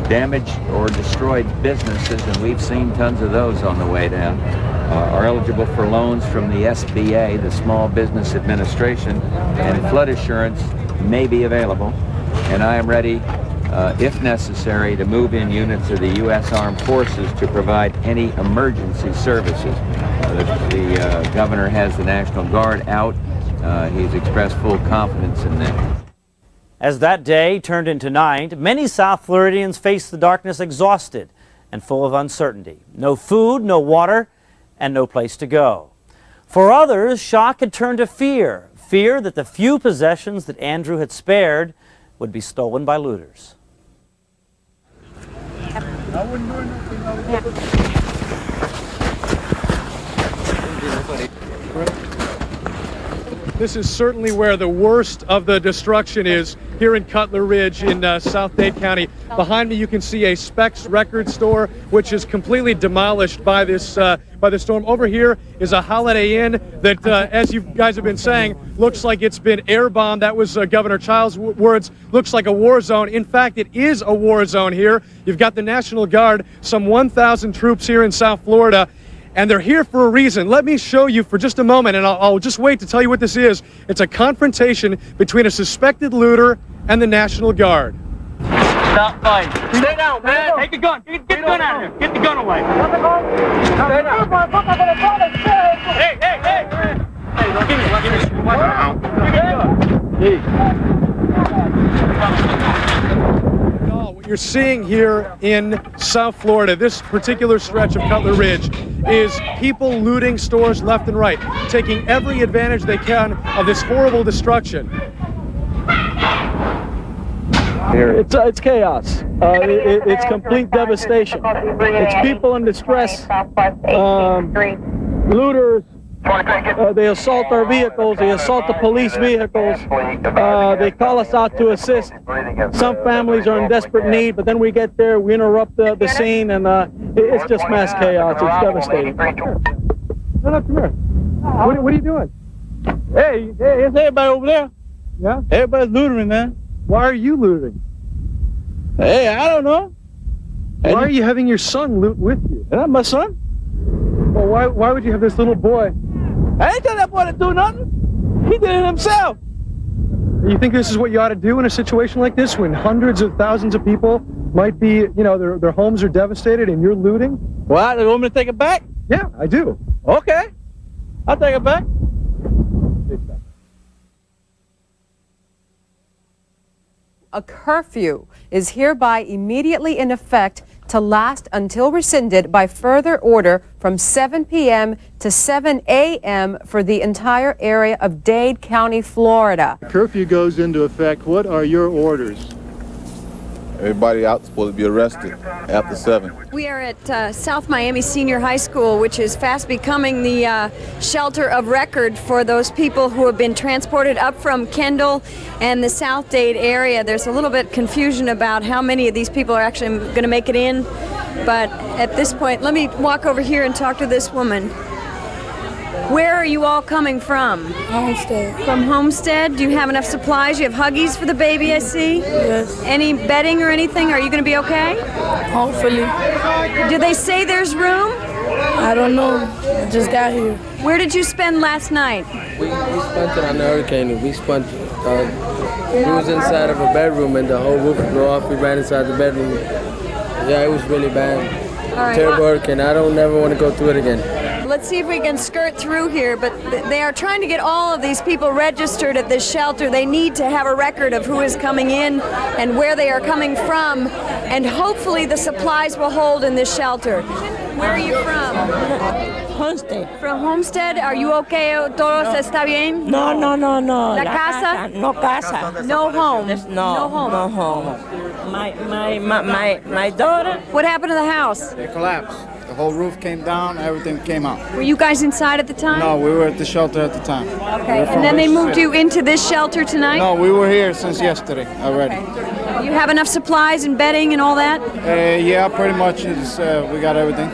Damaged or destroyed businesses, and we've seen tons of those on the way down, are eligible for loans from the SBA, the Small Business Administration, and flood assurance may be available. And I am ready, if necessary, to move in units of the U.S. Armed Forces to provide any emergency services. The governor has the National Guard out. He's expressed full confidence in that. As that day turned into night, many South Floridians faced the darkness exhausted and full of uncertainty. No food, no water, and no place to go. For others, shock had turned to fear. Fear that the few possessions that Andrew had spared would be stolen by looters. This is certainly where the worst of the destruction is, here in Cutler Ridge in South Dade County. Behind me you can see a Specs record store which is completely demolished by this storm. Over here is a Holiday Inn that, as you guys have been saying, looks like it's been air bombed. That was Governor Child's words. Looks like a war zone. In fact, it is a war zone here. You've got the National Guard, some 1,000 troops here in South Florida. And they're here for a reason. Let me show you for just a moment, and I'll just wait to tell you what this is. It's a confrontation between a suspected looter and the National Guard. Stop fighting. Stay down, man. Take the gun. Get the gun out of here. Get the gun away. Stay down. Hey, hey, hey. Hey, don't give me. Give me the gun. What you're seeing here in South Florida, this particular stretch of Cutler Ridge, is people looting stores left and right, taking every advantage they can of this horrible destruction. It's chaos. It's complete devastation. It's people in distress. Looters. They assault our vehicles. They assault the police vehicles. They call us out to assist. Some families are in desperate need, but then we get there, we interrupt the scene, and it's just mass chaos. It's devastating. No, come here. What are you doing? Hey, it's everybody over there. Yeah? Everybody's looting, man. Why are you looting? Hey, I don't know. Why are you having your son loot with you? Isn't that my son? Well, why would you have this little boy? I ain't tell that boy to do nothing. He did it himself. You think this is what you ought to do in a situation like this when hundreds of thousands of people might be, you know, their homes are devastated and you're looting? What? You want me to take it back? Yeah, I do. Okay. I'll take it back. A curfew is hereby immediately in effect to last until rescinded by further order from 7 p.m. to 7 a.m. for the entire area of Dade County, Florida. The curfew goes into effect. What are your orders? Everybody out supposed to be arrested after 7. We are at South Miami Senior High School, which is fast becoming the shelter of record for those people who have been transported up from Kendall and the South Dade area. There's a little bit confusion about how many of these people are actually going to make it in, but at this point, let me walk over here and talk to this woman. Where are you all coming from? Homestead. From Homestead? Do you have enough supplies? You have Huggies for the baby, I see? Yes. Any bedding or anything? Are you going to be okay? Hopefully. Do they say there's room? I don't know. I just got here. Where did you spend last night? We spent it on the hurricane. We spent, we was inside of a bedroom and the whole roof blew off. We ran inside the bedroom. Yeah, it was really bad. All right. Terrible hurricane. I don't never want to go through it again. Let's see if we can skirt through here, but they are trying to get all of these people registered at this shelter. They need to have a record of who is coming in and where they are coming from, and hopefully the supplies will hold in this shelter. Where are you from? Homestead. From Homestead? Are you okay? ¿Todo está bien? No. La casa? No casa. No home? No home? No home. My daughter. What happened to the house? It collapsed. The whole roof came down, everything came out. Were you guys inside at the time? No, we were at the shelter at the time. Okay, and then they moved you into this shelter tonight? No, we were here since yesterday already. You have enough supplies and bedding and all that? Yeah, pretty much. We got everything.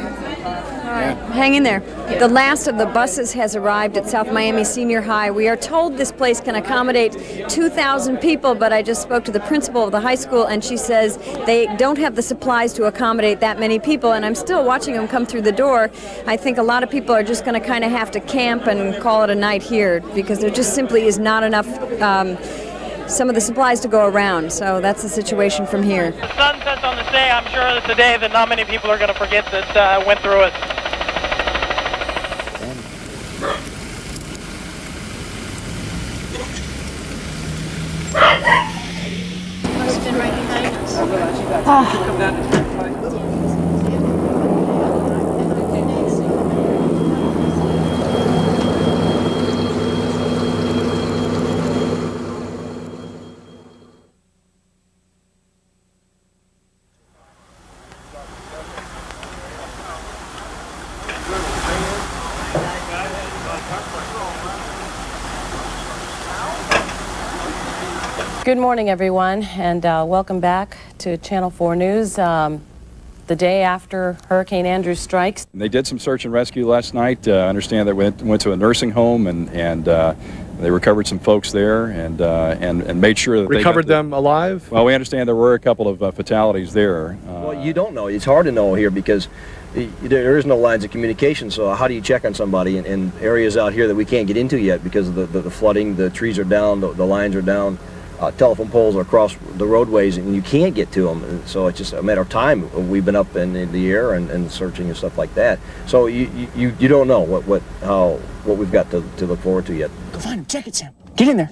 Hang in there. The last of the buses has arrived at South Miami Senior High. We are told this place can accommodate 2,000 people, but I just spoke to the principal of the high school, and she says they don't have the supplies to accommodate that many people, and I'm still watching them come through the door. I think a lot of people are just going to kind of have to camp and call it a night here because there just simply is not enough some of the supplies to go around. So that's the situation from here. The sun sets on this day. I'm sure it's a day that not many people are going to forget that went through it. Must have been right behind us. Good morning, everyone, and welcome back to Channel 4 News. The day after Hurricane Andrew strikes. They did some search and rescue last night. I understand they went to a nursing home and they recovered some folks there and made sure that recovered them alive. Well, we understand there were a couple of fatalities there. Well, you don't know. It's hard to know here because there is no lines of communication. So how do you check on somebody in areas out here that we can't get into yet because of the flooding? The trees are down, the lines are down. Telephone poles are across the roadways and you can't get to them, and so it's just a matter of time. We've been up in the air and searching and stuff like that, so you don't know what we've got to look forward to yet. Go find him. Check it, Sam. Get in there.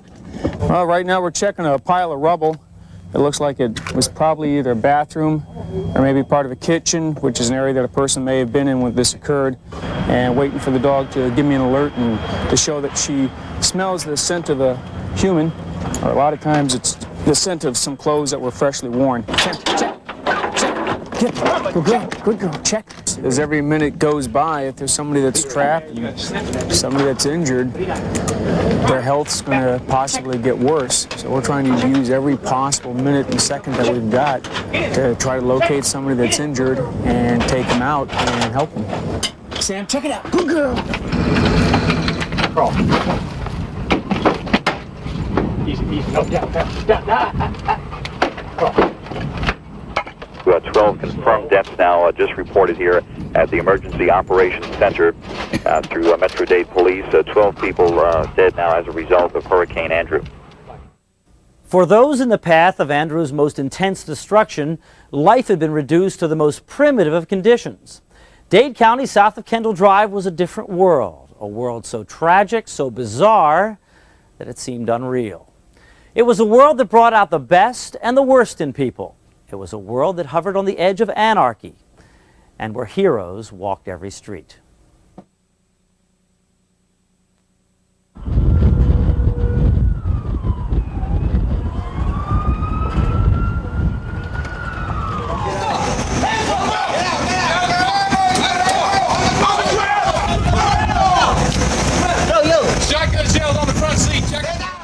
Well, right now we're checking a pile of rubble. It looks like it was probably either a bathroom or maybe part of a kitchen, which is an area that a person may have been in when this occurred, and waiting for the dog to give me an alert and to show that she smells the scent of a human, or a lot of times it's the scent of some clothes that were freshly worn. Check. Good girl. Check. As every minute goes by, if there's somebody that's trapped and somebody that's injured, their health's going to possibly get worse. So we're trying to use every possible minute and second that we've got to try to locate somebody that's injured and take them out and help them. Sam, check it out. Good girl. Easy. easy. No, down. 12 confirmed deaths now just reported here at the Emergency Operations Center through Metro-Dade Police. 12 people dead now as a result of Hurricane Andrew. For those in the path of Andrew's most intense destruction, life had been reduced to the most primitive of conditions. Dade County, south of Kendall Drive, was a different world, a world so tragic, so bizarre, that it seemed unreal. It was a world that brought out the best and the worst in people. It was a world that hovered on the edge of anarchy, and where heroes walked every street.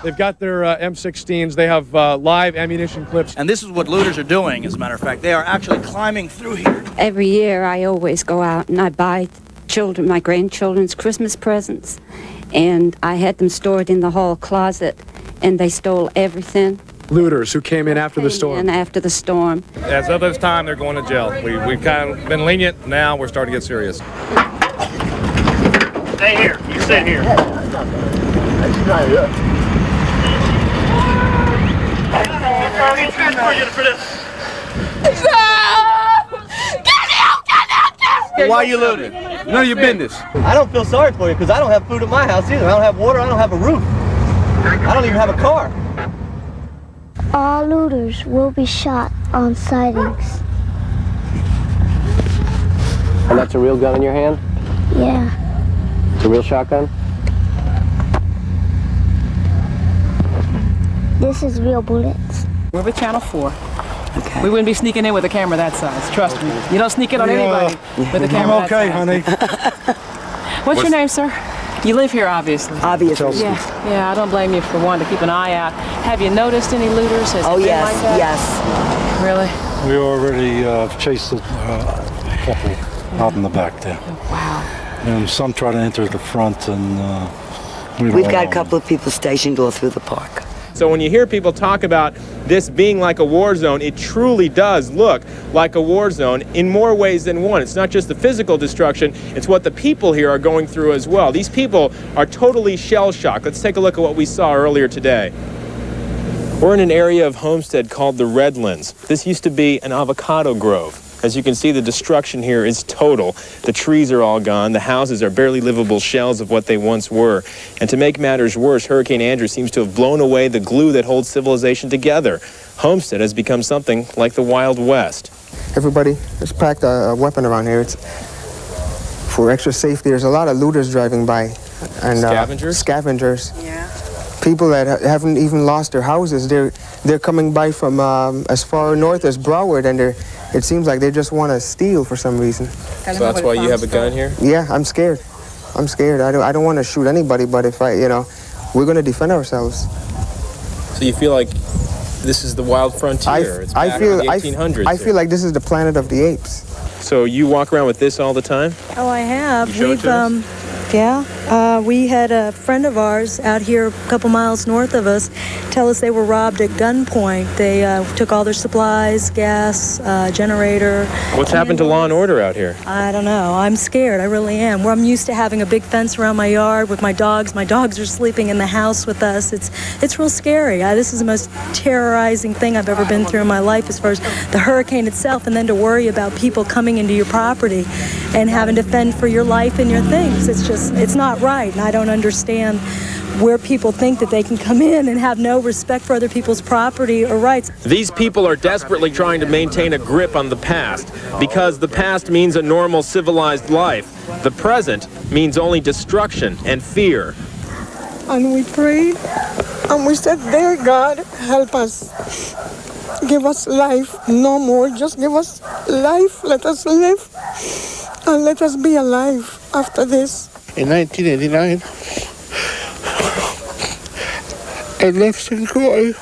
They've got their M16s. They have live ammunition clips. And this is what looters are doing, as a matter of fact. They are actually climbing through here. Every year I always go out and I buy children, my grandchildren's Christmas presents. And I had them stored in the hall closet, and they stole everything. Looters who came in after the storm. And after the storm. As of this time, they're going to jail. We've kind of been lenient. Now we're starting to get serious. Stay here. You sit here. Why are you looting? None of your business. I don't feel sorry for you because I don't have food at my house either. I don't have water. I don't have a roof. I don't even have a car. All looters will be shot on sightings. And that's a real gun in your hand? Yeah. It's a real shotgun? This is real bullets. We're with Channel 4. Okay. We wouldn't be sneaking in with a camera that size, trust me. You don't sneak in on anybody with a camera that size. I'm okay, honey. What's your name, sir? You live here, obviously. Obviously. Yeah, I don't blame you for wanting to keep an eye out. Have you noticed any looters? Has it been yes, like that? yes. Really? We already chased a couple out in the back there. Wow. And some try to enter the front, and We've got a couple of people stationed all through the park. So when you hear people talk about this being like a war zone, it truly does look like a war zone in more ways than one. It's not just the physical destruction, it's what the people here are going through as well. These people are totally shell-shocked. Let's take a look at what we saw earlier today. We're in an area of Homestead called the Redlands. This used to be an avocado grove. As you can see, the destruction here is total. The trees are all gone. The houses are barely livable shells of what they once were. And to make matters worse, Hurricane Andrew seems to have blown away the glue that holds civilization together. Homestead has become something like the Wild West. Everybody has packed a weapon around here. It's for extra safety. There's a lot of looters driving by. And scavengers? Scavengers. Yeah. People that haven't even lost their houses. They're coming by from as far north as Broward, and it seems like they just want to steal for some reason. So that's why you have a gun here? Yeah, I'm scared. I'm scared. I don't want to shoot anybody, but if we're going to defend ourselves. So you feel like this is the wild frontier? It's back in the 1800s. I feel like this is the planet of the apes. So you walk around with this all the time? Oh, I have. You show it to us? We had a friend of ours out here a couple miles north of us tell us they were robbed at gunpoint. They took all their supplies, gas, generator. What's happened to law and order out here? I don't know. I'm scared. I really am. I'm used to having a big fence around my yard with my dogs. My dogs are sleeping in the house with us. It's real scary. This is the most terrorizing thing I've ever been through in my life as far as the hurricane itself, and then to worry about people coming into your property and having to fend for your life and your things. It's not right, and I don't understand where people think that they can come in and have no respect for other people's property or rights. These people are desperately trying to maintain a grip on the past, because the past means a normal, civilized life. The present means only destruction and fear. And we prayed, and we said, dear God, help us. Give us life, no more. Just give us life. Let us live, and let us be alive after this. In 1989, I left St. Croix,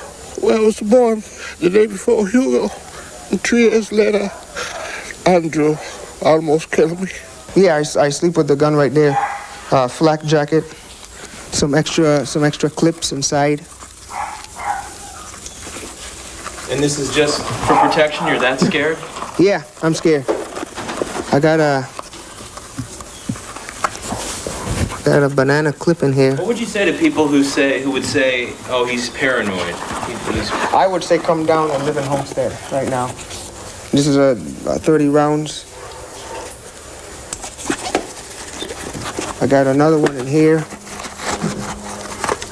where I was born, the day before Hugo. And 3 years later, Andrew almost killed me. Yeah, I sleep with the gun right there. Flak jacket, some extra clips inside. And this is just for protection? You're that scared? Yeah, I'm scared. I got a banana clip in here. What would you say to people who would say, oh, he's paranoid? I would say come down and live in Homestead right now. This is a 30 rounds. I got another one in here.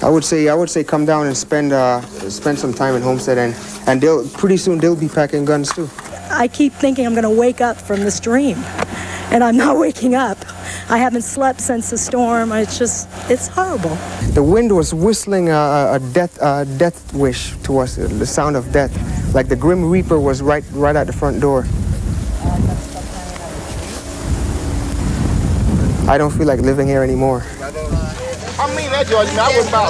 I would say come down and spend some time in Homestead, and pretty soon they'll be packing guns too. I keep thinking I'm going to wake up from this dream, and I'm not waking up. I haven't slept since the storm. It's horrible. The wind was whistling a death wish to us, the sound of death, like the Grim Reaper was right at the front door. I don't feel like living here anymore. I mean that, George. I wouldn't buy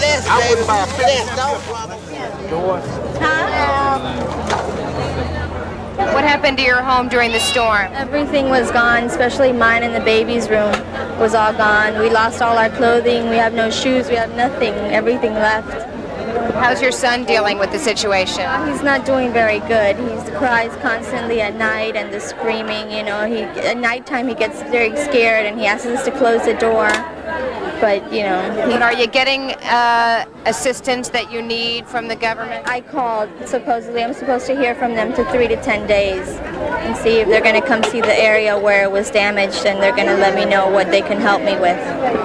What happened to your home during the storm? Everything was gone, especially mine and the baby's room was all gone. We lost all our clothing. We have no shoes. We have nothing. Everything left. How's your son dealing with the situation? He's not doing very good. He cries constantly at night and the screaming. You know, at nighttime he gets very scared and he asks us to close the door. But, you know. But are you getting assistance that you need from the government? I called, supposedly. I'm supposed to hear from them to 3 to 10 days and see if they're going to come see the area where it was damaged, and they're going to let me know what they can help me with.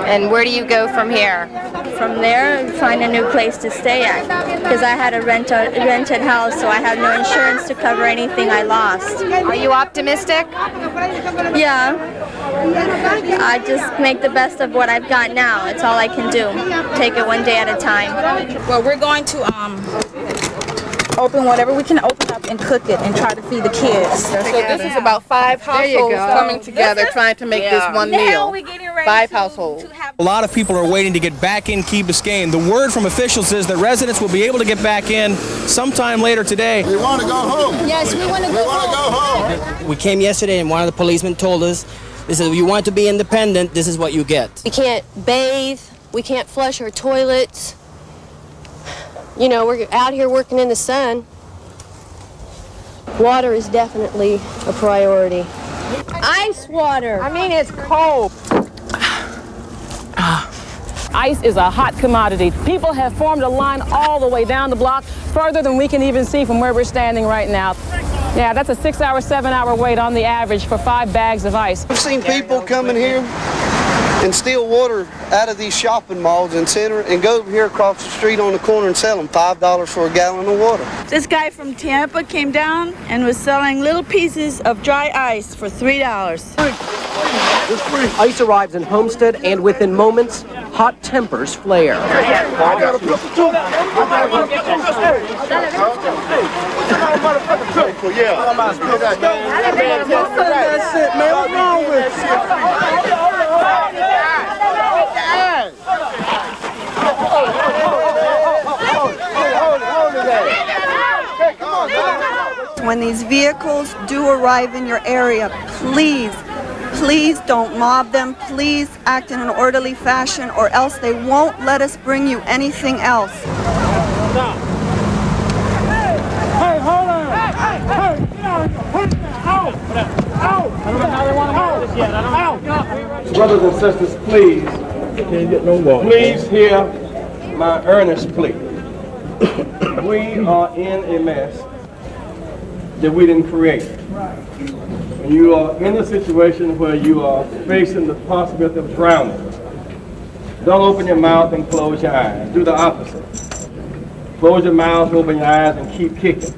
And where do you go from here? From there, find a new place to stay at, because I had a rented house, so I have no insurance to cover anything I lost. Are you optimistic? Yeah. I just make the best of what I've got now. It's all I can do. Take it one day at a time. Well, we're going to open whatever we can open up and cook it and try to feed the kids. So this is about 5 households coming together trying to make this one meal. 5 households. A lot of people are waiting to get back in Key Biscayne. The word from officials is that residents will be able to get back in sometime later today. We want to go home. Yes, we want to go home. We came yesterday and one of the policemen told us, they said, if you want to be independent, this is what you get. We can't bathe. We can't flush our toilets. You know, we're out here working in the sun. Water is definitely a priority. Ice water. I mean, it's cold. Ice is a hot commodity. People have formed a line all the way down the block, further than we can even see from where we're standing right now. Yeah, that's a 6-hour, 7-hour wait on the average for 5 bags of ice. I've seen people come in here and steal water out of these shopping malls and center and go over here across the street on the corner and sell them $5 for a gallon of water. This guy from Tampa came down and was selling little pieces of dry ice for $3. Ice arrives in Homestead, and within moments, hot tempers flare. When these vehicles do arrive in your area, please don't mob them. Please act in an orderly fashion, or else they won't let us bring you anything else. Stop. Hey, hold on. Hey, get out. Out. I don't know how they want to work this yet. I don't know. Brothers and sisters, please. Can't get no more. Please hear my earnest plea. We are in a mess that we didn't create. And you are in a situation where you are facing the possibility of drowning. Don't open your mouth and close your eyes. Do the opposite. Close your mouth, open your eyes, and keep kicking.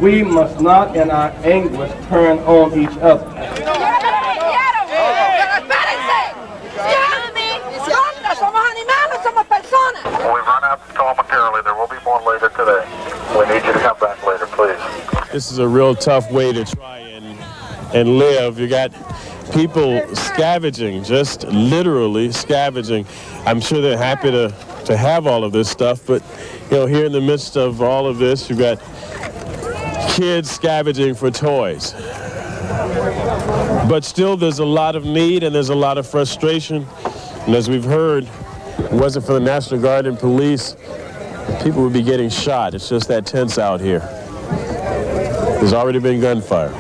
We must not, in our anguish, turn on each other. We've run out momentarily. There will be more later today. We need you to come back later, please. This is a real tough way to try and live. You got people scavenging, just literally scavenging. I'm sure they're happy to have all of this stuff, but you know, here in the midst of all of this, you've got kids scavenging for toys. But still, there's a lot of need and there's a lot of frustration. And as we've heard, if it wasn't for the National Guard and police, people would be getting shot. It's just that tense out here. There's already been gunfire.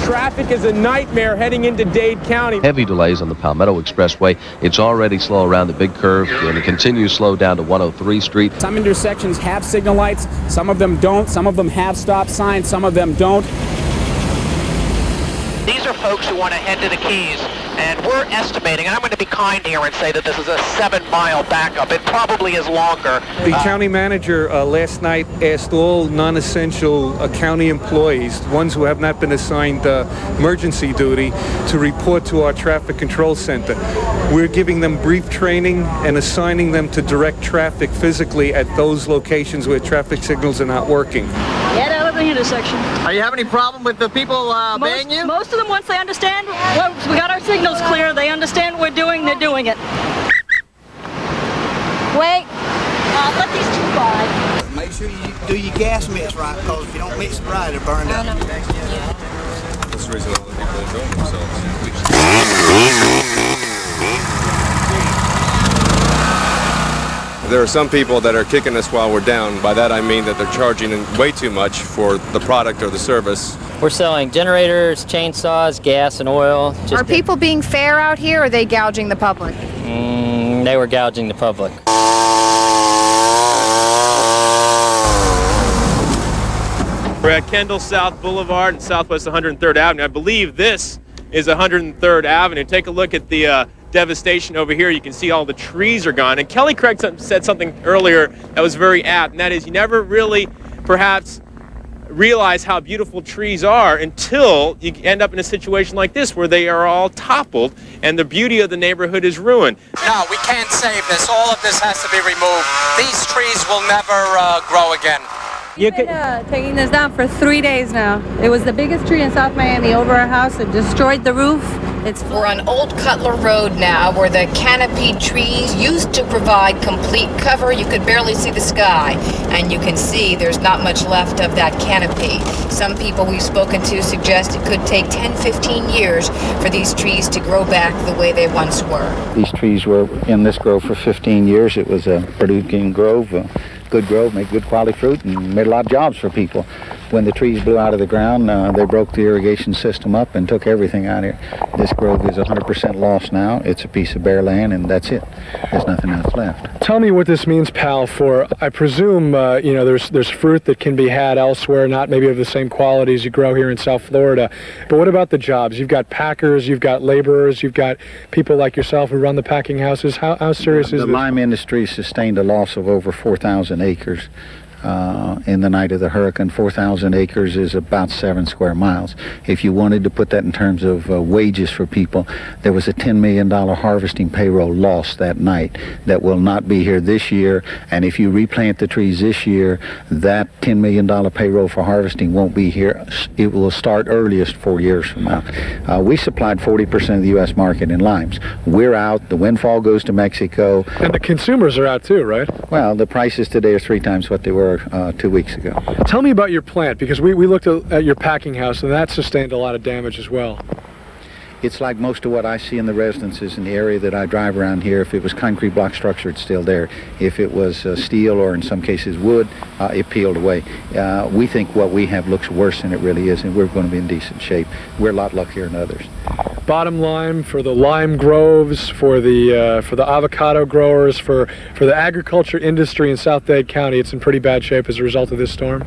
Traffic is a nightmare heading into Dade County. Heavy delays on the Palmetto Expressway. It's already slow around the big curve, and it continues slow down to 103 Street. Some intersections have signal lights, some of them don't, some of them have stop signs, some of them don't. These are folks who want to head to the Keys, and we're estimating, and I'm going to be kind here and say that this is a 7-mile backup. It probably is longer. The county manager last night asked all non-essential county employees, ones who have not been assigned emergency duty, to report to our traffic control center. We're giving them brief training and assigning them to direct traffic physically at those locations where traffic signals are not working. Get out of the intersection. Are you having any problem with the people obeying you? Most of them, once they understand, well, we got our signals clear, they understand what we're doing, they're doing it. Wait. Let these two by. Make sure you do your gas mix right, because if you don't mix it right, it'll burn up. That's the reason all the people enjoy themselves. There are some people that are kicking us while we're down. By that I mean that they're charging way too much for the product or the service. We're selling generators, chainsaws, gas, and oil. Are people being fair out here, or are they gouging the public? They were gouging the public. We're at Kendall South Boulevard and Southwest 103rd Avenue. I believe this is 103rd Avenue. Take a look at the devastation over here. You can see all the trees are gone. And Kelly Craig said something earlier that was very apt, and that is you never really perhaps realize how beautiful trees are until you end up in a situation like this where they are all toppled and the beauty of the neighborhood is ruined. No, we can't save this. All of this has to be removed. These trees will never grow again. You've been taking this down for 3 days now. It was the biggest tree in South Miami over our house. It destroyed the roof. We're on Old Cutler Road now, where the canopied trees used to provide complete cover. You could barely see the sky, and you can see there's not much left of that canopy. Some people we've spoken to suggest it could take 10-15 years for these trees to grow back the way they once were. These trees were in this grove for 15 years. It was a producing grove, good grove, made good quality fruit, and made a lot of jobs for people. When the trees blew out of the ground, they broke the irrigation system up and took everything out of here. This grove is 100% lost now. It's a piece of bare land, and that's it. There's nothing else left. Tell me what this means, pal, for, I presume, there's fruit that can be had elsewhere, not maybe of the same quality as you grow here in South Florida. But what about the jobs? You've got packers, you've got laborers, you've got people like yourself who run the packing houses. How serious is this? The lime industry sustained a loss of over 4,000 acres. In the night of the hurricane. 4,000 acres is about 7 square miles. If you wanted to put that in terms of wages for people, there was a $10 million harvesting payroll lost that night that will not be here this year. And if you replant the trees this year, that $10 million payroll for harvesting won't be here. It will start earliest 4 years from now. We supplied 40% of the U.S. market in limes. We're out. The windfall goes to Mexico. And the consumers are out too, right? Well, the prices today are 3 times what they were 2 weeks ago. Tell me about your plant, because we looked at your packing house, and that sustained a lot of damage as well. It's like most of what I see in the residences in the area that I drive around here. If it was concrete block structure, it's still there. If it was steel or in some cases wood, it peeled away. We think what we have looks worse than it really is, and we're going to be in decent shape. We're a lot luckier than others. Bottom line, for the lime groves, for the avocado growers, for the agriculture industry in South Dade County, it's in pretty bad shape as a result of this storm?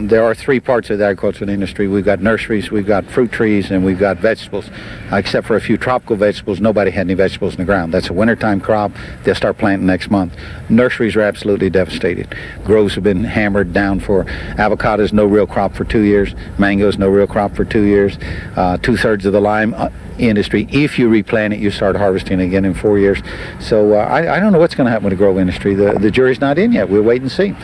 There are 3 parts of the agricultural industry. We've got nurseries, we've got fruit trees, and we've got vegetables. Except for a few tropical vegetables, nobody had any vegetables in the ground. That's a wintertime crop. They'll start planting next month. Nurseries are absolutely devastated. Groves have been hammered down for avocados, no real crop for 2 years. Mangoes, no real crop for 2 years. 2/3 of the lime industry, if you replant it, you start harvesting again in 4 years. So I don't know what's going to happen with the grove industry. The jury's not in yet. We'll wait and see.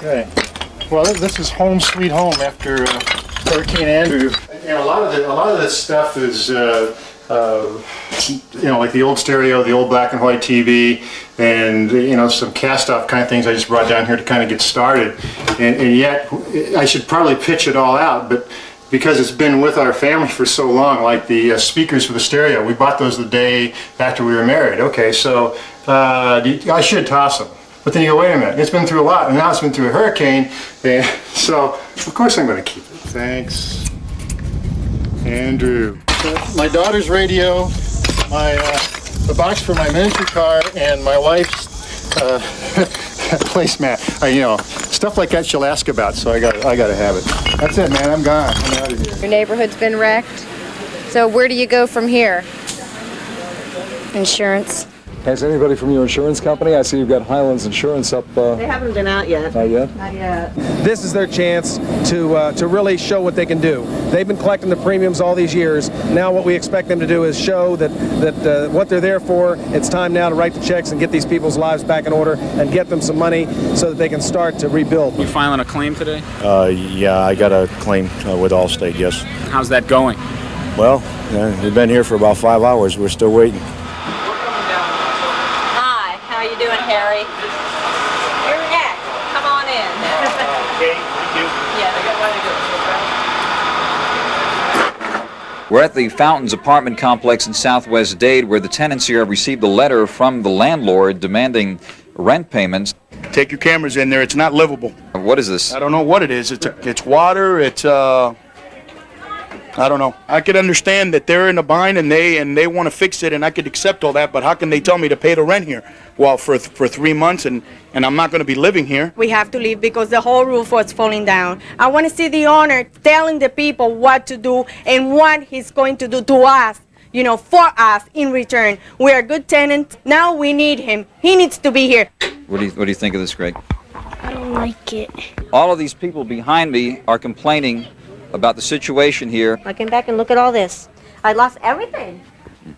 Okay. Well, this is home sweet home after Hurricane Andrew. And a lot of this stuff is, like the old stereo, the old black and white TV, and some cast-off kind of things I just brought down here to kind of get started. And yet, I should probably pitch it all out, but because it's been with our family for so long, like the speakers for the stereo, we bought those the day after we were married. Okay, so I should toss them. But then you go, wait a minute, it's been through a lot, and now it's been through a hurricane, and so of course I'm going to keep it. Thanks, Andrew. My daughter's radio, the box for my miniature car, and my wife's placemat. Stuff like that she'll ask about, so I got to have it. That's it, man. I'm gone. I'm out of here. Your neighborhood's been wrecked. So where do you go from here? Insurance. Has anybody from your insurance company? I see you've got Highlands Insurance up. They haven't been out yet. Not yet? Not yet. This is their chance to really show what they can do. They've been collecting the premiums all these years. Now what we expect them to do is show that what they're there for. It's time now to write the checks and get these people's lives back in order and get them some money so that they can start to rebuild. You filing a claim today? Yeah, I got a claim with Allstate, yes. How's that going? Well, we've been here for about 5 hours. We're still waiting. How you doing, Harry? You're next. Come on in. Okay, thank you. Yeah, they got one to go. We're at the Fountains apartment complex in Southwest Dade, where the tenants here have received a letter from the landlord demanding rent payments. Take your cameras in there. It's not livable. What is this? I don't know what it is. It's water. It's I don't know. I could understand that they're in a bind and they want to fix it, and I could accept all that. But how can they tell me to pay the rent here? Well, for 3 months, and I'm not going to be living here. We have to leave because the whole roof was falling down. I want to see the owner telling the people what to do and what he's going to do to us, for us in return. We are good tenants. Now we need him. He needs to be here. What do you think of this, Greg? I don't like it. All of these people behind me are complaining about the situation here. I came back and look at all this. I lost everything.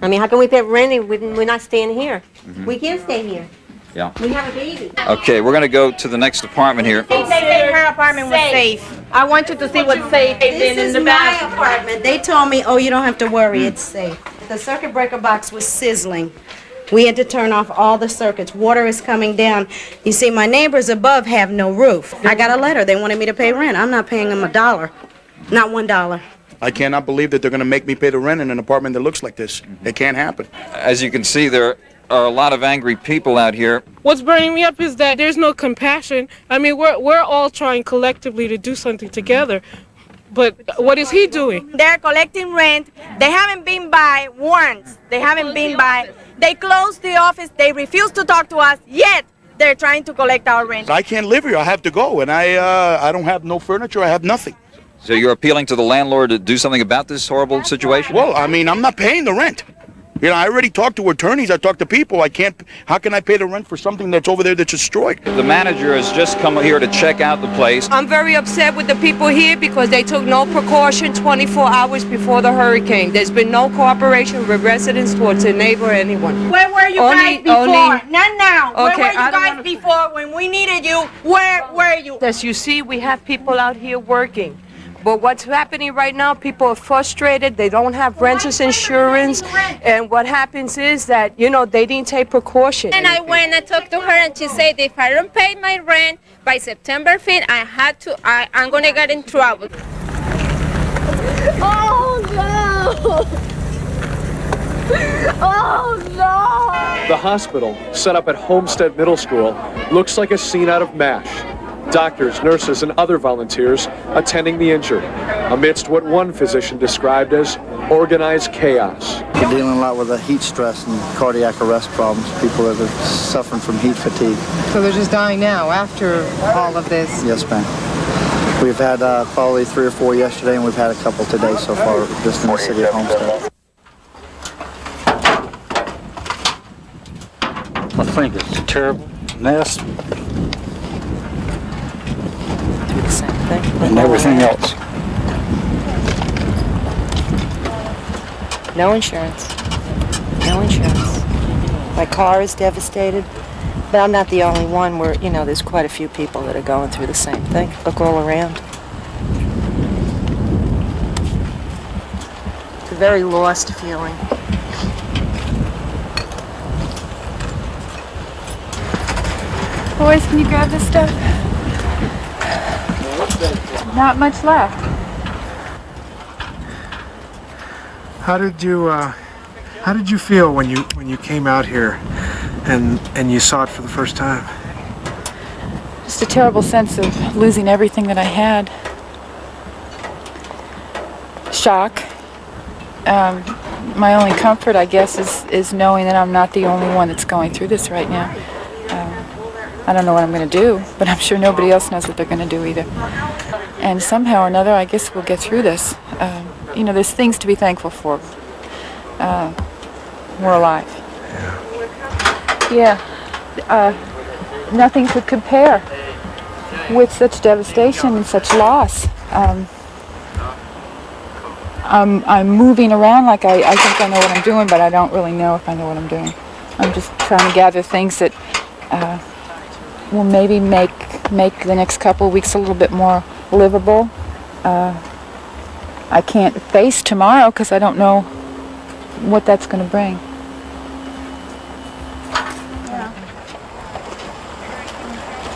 I mean, how can we pay rent if we're not staying here? Mm-hmm. We can't stay here. Yeah. We have a baby. Okay, we're going to go to the next apartment here. They said her apartment was safe. I want you to see what's safe. This is my apartment. They told me, oh, you don't have to worry, it's safe. The circuit breaker box was sizzling. We had to turn off all the circuits. Water is coming down. You see, my neighbors above have no roof. I got a letter. They wanted me to pay rent. I'm not paying them $1. Not $1. I cannot believe that they're going to make me pay the rent in an apartment that looks like this. It can't happen. As you can see, there are a lot of angry people out here. What's burning me up is that there's no compassion. I mean, we're all trying collectively to do something together. But what is he doing? They're collecting rent. They haven't been by once. They haven't been by. They closed the office. They refuse to talk to us, yet they're trying to collect our rent. I can't live here. I have to go, and I don't have no furniture. I have nothing. So you're appealing to the landlord to do something about this horrible situation? Well, I mean, I'm not paying the rent. I already talked to attorneys. I talked to people. How can I pay the rent for something that's over there that's destroyed? The manager has just come here to check out the place. I'm very upset with the people here because they took no precaution 24 hours before the hurricane. There's been no cooperation with residents towards a neighbor or anyone. Where were you guys before? Not now. Okay, where were you guys before when we needed you? Where were you? As you see, we have people out here working. But what's happening right now, people are frustrated. They don't have renter's insurance. And what happens is that, they didn't take precaution. And I went and talked to her, and she said if I don't pay my rent by September 5th, I'm going to get in trouble. Oh, no. Oh, no. The hospital, set up at Homestead Middle School, looks like a scene out of MASH. Doctors, nurses, and other volunteers attending the injured, amidst what one physician described as organized chaos. We're dealing a lot with the heat stress and cardiac arrest problems, people that are suffering from heat fatigue. So they're just dying now after all of this? Yes, ma'am. We've had probably 3 or 4 yesterday, and we've had a couple today so far, just in the city of Homestead. I think it's a terrible mess. And everything else. No insurance. No insurance. My car is devastated. But I'm not the only one. There's quite a few people that are going through the same thing. Look all around. It's a very lost feeling. Boys, can you grab this stuff? Not much left. How did you feel when you came out here and you saw it for the first time? Just a terrible sense of losing everything that I had. Shock. My only comfort, I guess, is knowing that I'm not the only one that's going through this right now. I don't know what I'm going to do, but I'm sure nobody else knows what they're going to do either. And somehow or another, I guess we'll get through this. There's things to be thankful for. We're alive. Yeah. Nothing could compare with such devastation and such loss. I'm moving around like I think I know what I'm doing, but I don't really know if I know what I'm doing. I'm just trying to gather things that will maybe make the next couple of weeks a little bit more livable. I can't face tomorrow because I don't know what that's going to bring.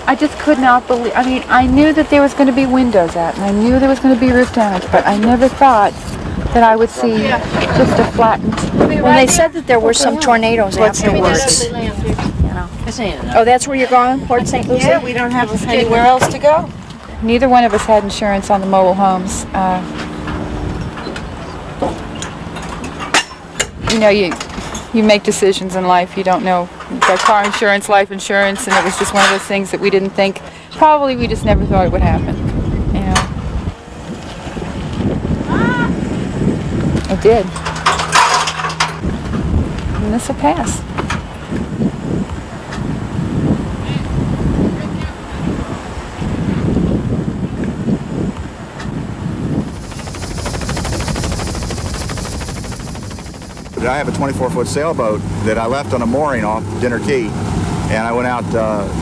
I just could not believe, I knew that there was going to be windows out and I knew there was going to be roof damage, but I never thought that I would see just a flattened. Well, they said that there were some tornadoes afterwards. Oh, that's where you're going, Port St. Lucie? Yeah, we don't have anywhere else to go. Neither one of us had insurance on the mobile homes. You make decisions in life. You don't know. We've got car insurance, life insurance, and it was just one of those things that we didn't think. Probably we just never thought it would happen. It did. And this will pass. I have a 24-foot sailboat that I left on a mooring off Dinner Key, and I went out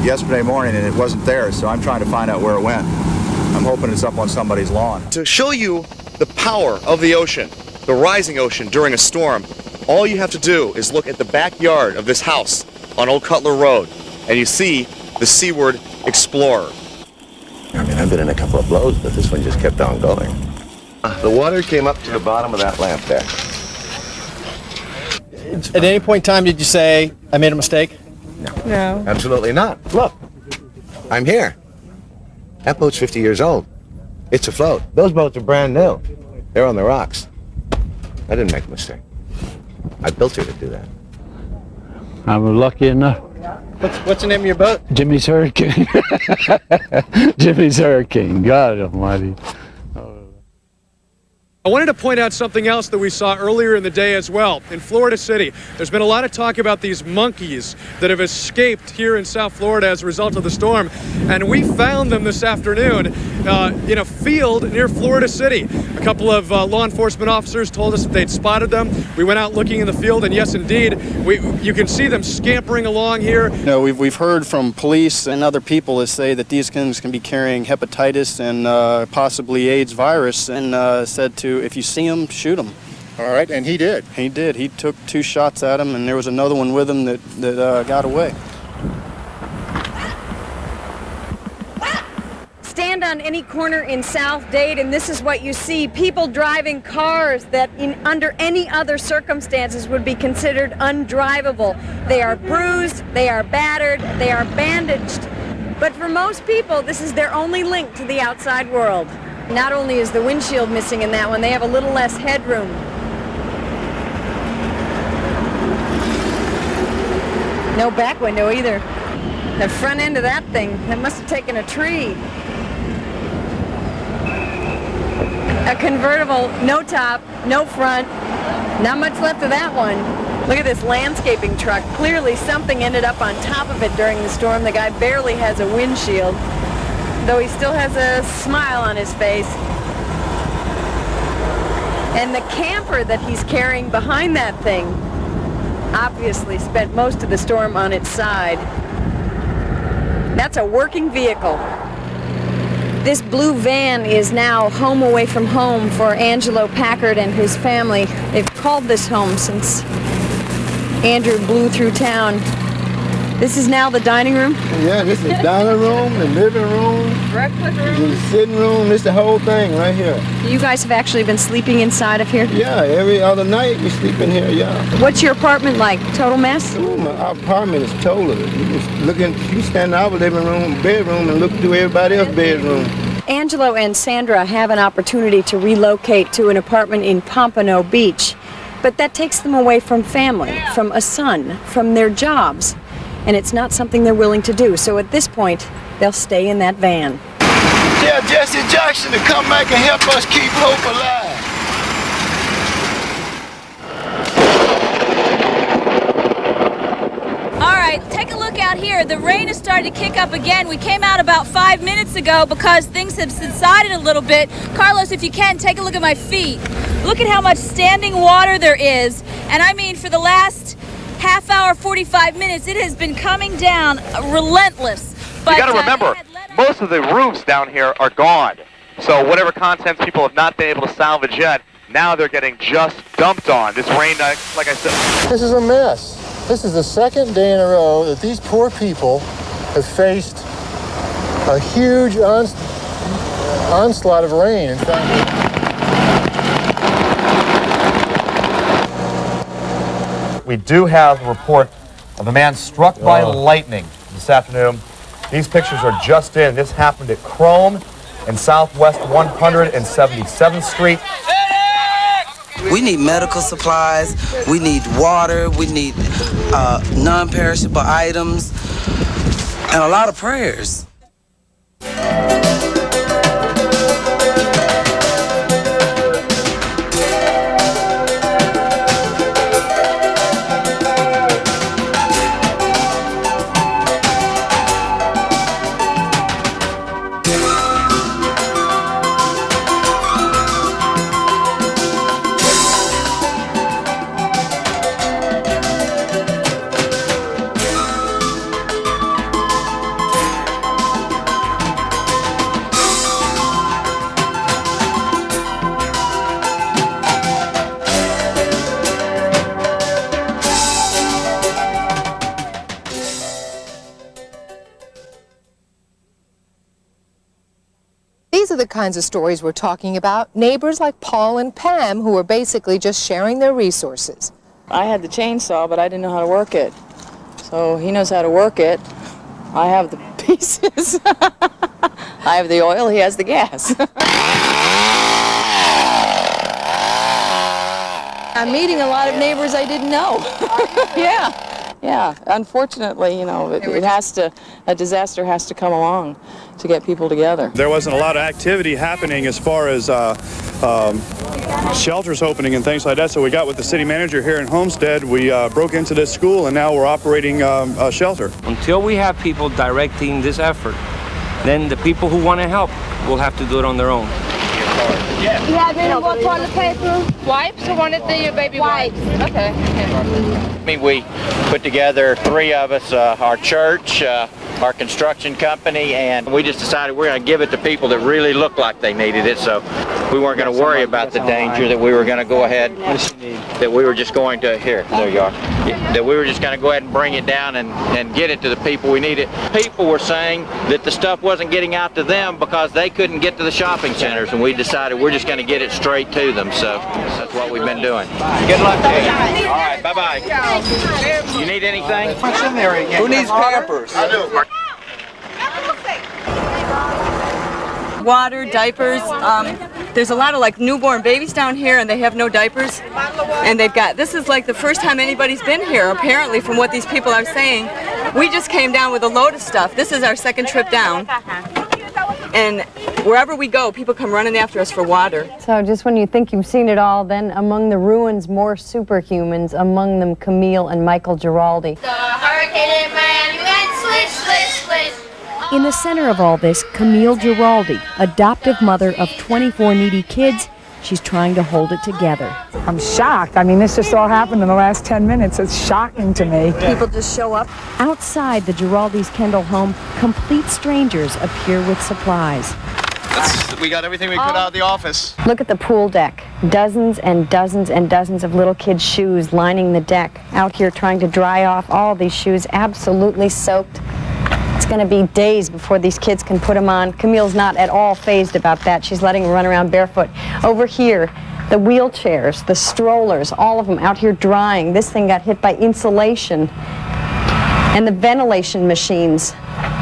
yesterday morning and it wasn't there, so I'm trying to find out where it went. I'm hoping it's up on somebody's lawn. To show you the power of the ocean, the rising ocean during a storm, all you have to do is look at the backyard of this house on Old Cutler Road, and you see the Seaward Explorer. I've been in a couple of blows, but this one just kept on going. The water came up to the bottom of that lamp there. At any point in time, did you say, I made a mistake? No. Absolutely not. Look, I'm here. That boat's 50 years old. It's afloat. Those boats are brand new. They're on the rocks. I didn't make a mistake. I built her to do that. I was lucky enough. What's the name of your boat? Jimmy's Hurricane. Jimmy's Hurricane. God almighty. I wanted to point out something else that we saw earlier in the day as well. In Florida City, there's been a lot of talk about these monkeys that have escaped here in South Florida as a result of the storm. And we found them this afternoon in a field near Florida City. A couple of law enforcement officers told us that they'd spotted them. We went out looking in the field, and yes, indeed, you can see them scampering along here. We've heard from police and other people that say that these things can be carrying hepatitis and possibly AIDS virus, and said to, if you see them, shoot them. All right, and he did. He did. He took 2 shots at him, and there was another one with him that got away. Stand on any corner in South Dade, and this is what you see. People driving cars that under any other circumstances would be considered undrivable. They are bruised, they are battered, they are bandaged. But for most people, this is their only link to the outside world. Not only is the windshield missing in that one, they have a little less headroom. No back window either. The front end of that thing, that must have taken a tree. A convertible, no top, no front, not much left of that one. Look at this landscaping truck. Clearly something ended up on top of it during the storm. The guy barely has a windshield, though he still has a smile on his face. And the camper that he's carrying behind that thing obviously spent most of the storm on its side. That's a working vehicle. This blue van is now home away from home for Angelo Packard and his family. They've called this home since Andrew blew through town. This is now the dining room? Yeah, this is the dining room, the living room, breakfast room, the sitting room. This is the whole thing right here. You guys have actually been sleeping inside of here? Yeah, every other night we sleep in here, yeah. What's your apartment like? Total mess? Ooh, our apartment is total. You stand in our living room, bedroom, and look through everybody else's bedroom. Angelo and Sandra have an opportunity to relocate to an apartment in Pompano Beach, but that takes them away from family, from a son, from their jobs, and it's not something they're willing to do. So at this point, they'll stay in that van. Tell Jesse Jackson to come back and help us keep hope alive. All right, take a look out here. The rain has started to kick up again. We came out about 5 minutes ago because things have subsided a little bit. Carlos, if you can, take a look at my feet. Look at how much standing water there is. And I mean, for the last half hour, 45 minutes, it has been coming down relentless. But, you got to remember, most of the roofs down here are gone. So whatever contents people have not been able to salvage yet, now they're getting just dumped on. This rain, like I said. This is a mess. This is the second day in a row that these poor people have faced a huge onslaught of rain. In fact, we do have a report of a man struck by lightning this afternoon. These pictures are just in. This happened at Chrome and Southwest 177th Street. We need medical supplies, we need water, we need non-perishable items, and a lot of prayers. These are the kinds of stories we're talking about. Neighbors like Paul and Pam who are basically just sharing their resources. I had the chainsaw, but I didn't know how to work it. So he knows how to work it. I have the pieces. I have the oil, he has the gas. I'm meeting a lot of neighbors I didn't know. Yeah. Unfortunately, you know, a disaster has to come along to get people together. There wasn't a lot of activity happening as far as shelters opening and things like that, so we got with the city manager here in Homestead. We broke into this school, and now we're operating a shelter. Until we have people directing this effort, then the people who want to help will have to do it on their own. You have any more toilet paper? Wipes or one of the baby wipes? Okay. I mean, we put together 3 of us, our church, our construction company, and we just decided we're going to give it to people that really looked like they needed it, so we weren't going to worry about the danger, that we were going to go ahead, that we were just going to, here, there you are, that we were just going to go ahead and bring it down and get it to the people we needed. People were saying that the stuff wasn't getting out to them because they couldn't get to the shopping centers, and we decided we're just going to get it straight to them, so that's what we've been doing. Good luck to you. All right, bye-bye. You need anything? What's in there again? Who needs Pampers? I do. Water, diapers. There's a lot of like newborn babies down here and they have no diapers. And this is like the first time anybody's been here, apparently, from what these people are saying. We just came down with a load of stuff. This is our second trip down. And wherever we go, people come running after us for water. So just when you think you've seen it all, then among the ruins, more superhumans, among them Camille and Michael Giraldi. In the center of all this, Camille Giraldi, adoptive mother of 24 needy kids, she's trying to hold it together. I'm shocked. I mean, this just all happened in the last 10 minutes. It's shocking to me. People just show up. Outside the Giraldi's Kendall home, complete strangers appear with supplies. We got everything we could out of the office. Look at the pool deck. Dozens and dozens and dozens of little kids' shoes lining the deck. Out here trying to dry off all these shoes, absolutely soaked. It's going to be days before these kids can put them on. Camille's not at all fazed about that. She's letting them run around barefoot. Over here, the wheelchairs, the strollers, all of them out here drying. This thing got hit by insulation. And the ventilation machines,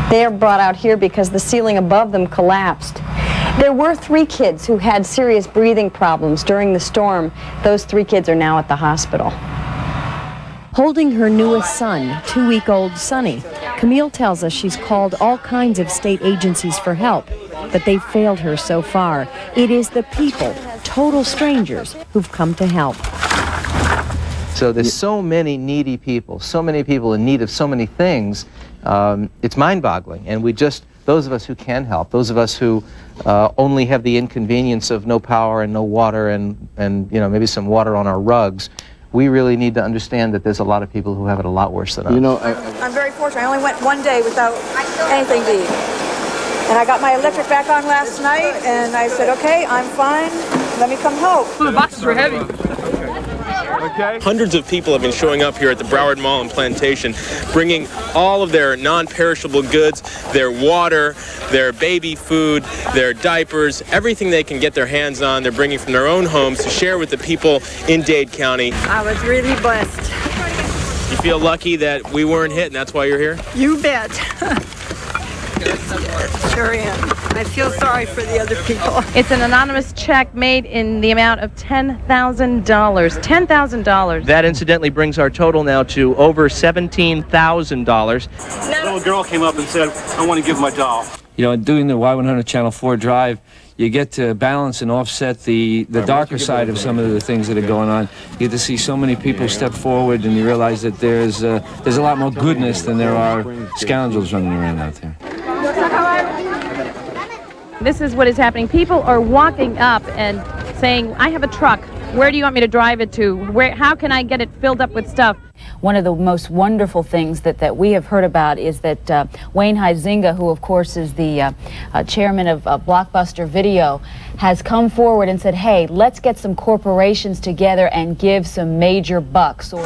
they're brought out here because the ceiling above them collapsed. There were 3 kids who had serious breathing problems during the storm. Those 3 kids are now at the hospital. Holding her newest son, 2-week-old Sonny, Camille tells us she's called all kinds of state agencies for help, but they've failed her so far. It is the people, total strangers, who've come to help. So there's so many needy people, so many people in need of so many things. It's mind-boggling, and those of us who can help, those of us who only have the inconvenience of no power and no water and maybe some water on our rugs, we really need to understand that there's a lot of people who have it a lot worse than us. I'm very fortunate. I only went one day without anything to eat. And I got my electric back on last night, and I said, okay, I'm fine. Let me come home. The boxes were heavy. Hundreds of people have been showing up here at the Broward Mall and Plantation, bringing all of their non-perishable goods, their water, their baby food, their diapers, everything they can get their hands on. They're bringing from their own homes to share with the people in Dade County. I was really blessed. You feel lucky that we weren't hit, and that's why you're here? You bet. Sure am. I feel sorry for the other people. It's an anonymous check made in the amount of $10,000. $10,000. That incidentally brings our total now to over $17,000. A little girl came up and said, I want to give my doll. You know, doing the Y100 Channel 4 drive, you get to balance and offset the darker side of some of the things that are going on. You get to see so many people step forward, and you realize that there's a lot more goodness than there are scoundrels running around out there. This is what is happening. People are walking up and saying, I have a truck. Where do you want me to drive it to? How can I get it filled up with stuff? One of the most wonderful things that we have heard about is that Wayne Huizinga, who of course is the chairman of Blockbuster Video, has come forward and said, hey, let's get some corporations together and give some major bucks. We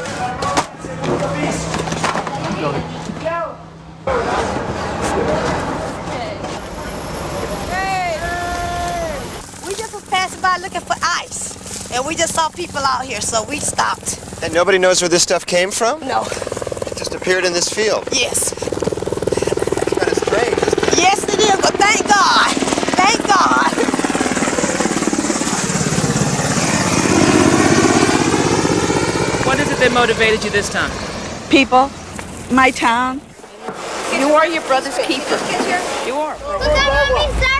just was passing by looking for ice, and we just saw people out here, so we stopped. And nobody knows where this stuff came from? No. It just appeared in this field. Yes. It's kind of strange, isn't it? Yes, it is, but thank God. Thank God. What is it that motivated you this time? People, my town. You are your brother's keeper. You are. What's that mean, sir?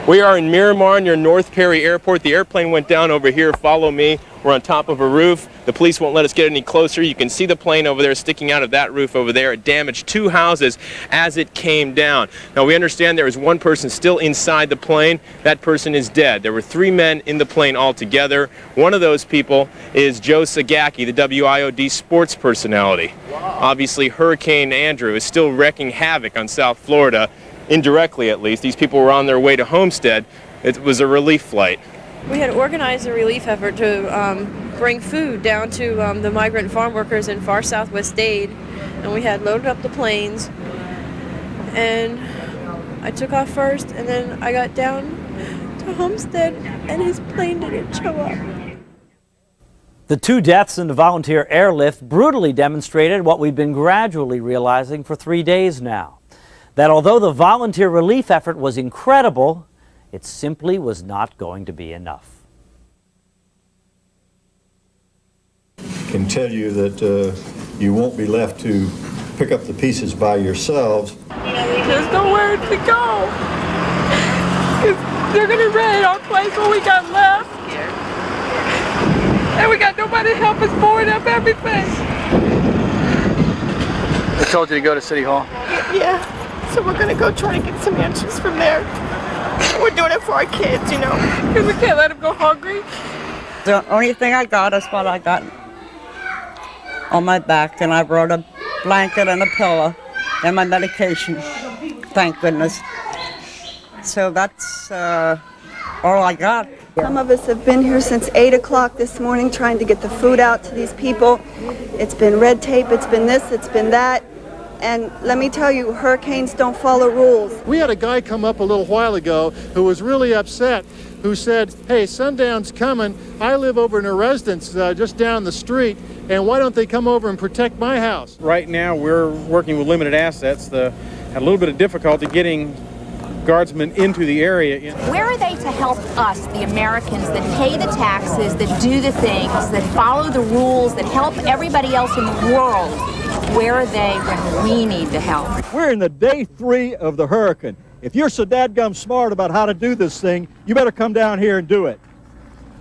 We are in Miramar near North Perry Airport. The airplane went down over here. Follow me. We're on top of a roof. The police won't let us get any closer. You can see the plane over there sticking out of that roof over there. It damaged 2 houses as it came down. Now we understand there is one person still inside the plane. That person is dead. There were 3 men in the plane altogether. One of those people is Joe Sagacki, the WIOD sports personality. Wow. Obviously Hurricane Andrew is still wreaking havoc on South Florida. Indirectly, at least. These people were on their way to Homestead. It was a relief flight. We had organized a relief effort to bring food down to the migrant farm workers in far southwest Dade, and we had loaded up the planes, and I took off first, and then I got down to Homestead, and his plane didn't show up. The 2 deaths in the volunteer airlift brutally demonstrated what we've been gradually realizing for 3 days now. That although the volunteer relief effort was incredible, it simply was not going to be enough. I can tell you that you won't be left to pick up the pieces by yourselves. There's nowhere to go. Because they're going to raid our place when we got left. And we got nobody to help us board up everything. They told you to go to City Hall? Yeah, so we're gonna go try to get some answers from there. We're doing it for our kids, you know, because we can't let them go hungry. The only thing I got is what I got on my back, and I brought a blanket and a pillow and my medication, thank goodness. So that's all I got. Some of us have been here since 8 o'clock this morning trying to get the food out to these people. It's been red tape, it's been this, it's been that. And let me tell you, hurricanes don't follow rules. We had a guy come up a little while ago who was really upset, who said, hey, sundown's coming. I live over in a residence just down the street, and why don't they come over and protect my house? Right now, we're working with limited assets. Had a little bit of difficulty getting guardsmen into the area. Where are they to help us, the Americans, that pay the taxes, that do the things, that follow the rules, that help everybody else in the world? Where are they when we need the help? We're in the day 3 of the hurricane. If you're so dadgum smart about how to do this thing, you better come down here and do it.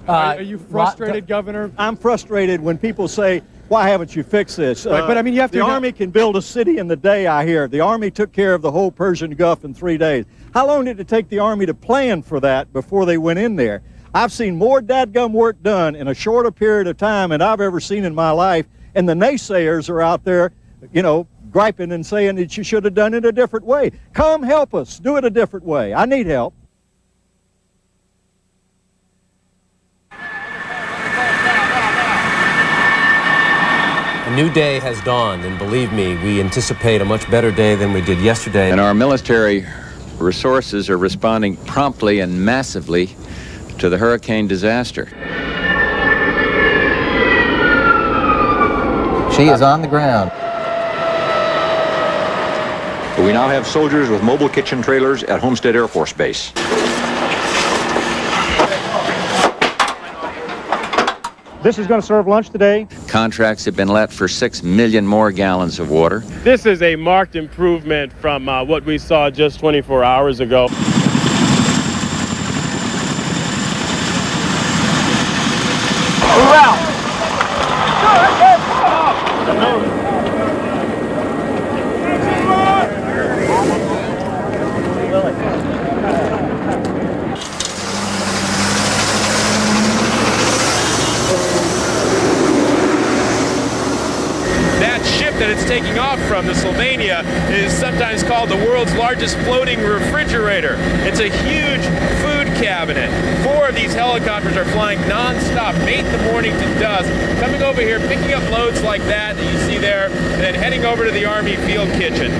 Are you frustrated, Governor? I'm frustrated when people say, why haven't you fixed this? Right, but I mean, you have to. The Army can build a city in the day, I hear. The Army took care of the whole Persian Gulf in 3 days. How long did it take the Army to plan for that before they went in there? I've seen more dadgum work done in a shorter period of time than I've ever seen in my life, and the naysayers are out there, you know, griping and saying that you should have done it a different way. Come help us. Do it a different way. I need help. A new day has dawned, and believe me, we anticipate a much better day than we did yesterday. And our military resources are responding promptly and massively to the hurricane disaster. She is on the ground. We now have soldiers with mobile kitchen trailers at Homestead Air Force Base. This is going to serve lunch today. Contracts have been let for 6 million more gallons of water. This is a marked improvement from what we saw just 24 hours ago. That it's taking off from, the Sylvania, is sometimes called the world's largest floating refrigerator. It's a huge food cabinet. 4 of these helicopters are flying non-stop, 8 in the morning to dusk, coming over here, picking up loads like that you see there, and then heading over to the Army field kitchen.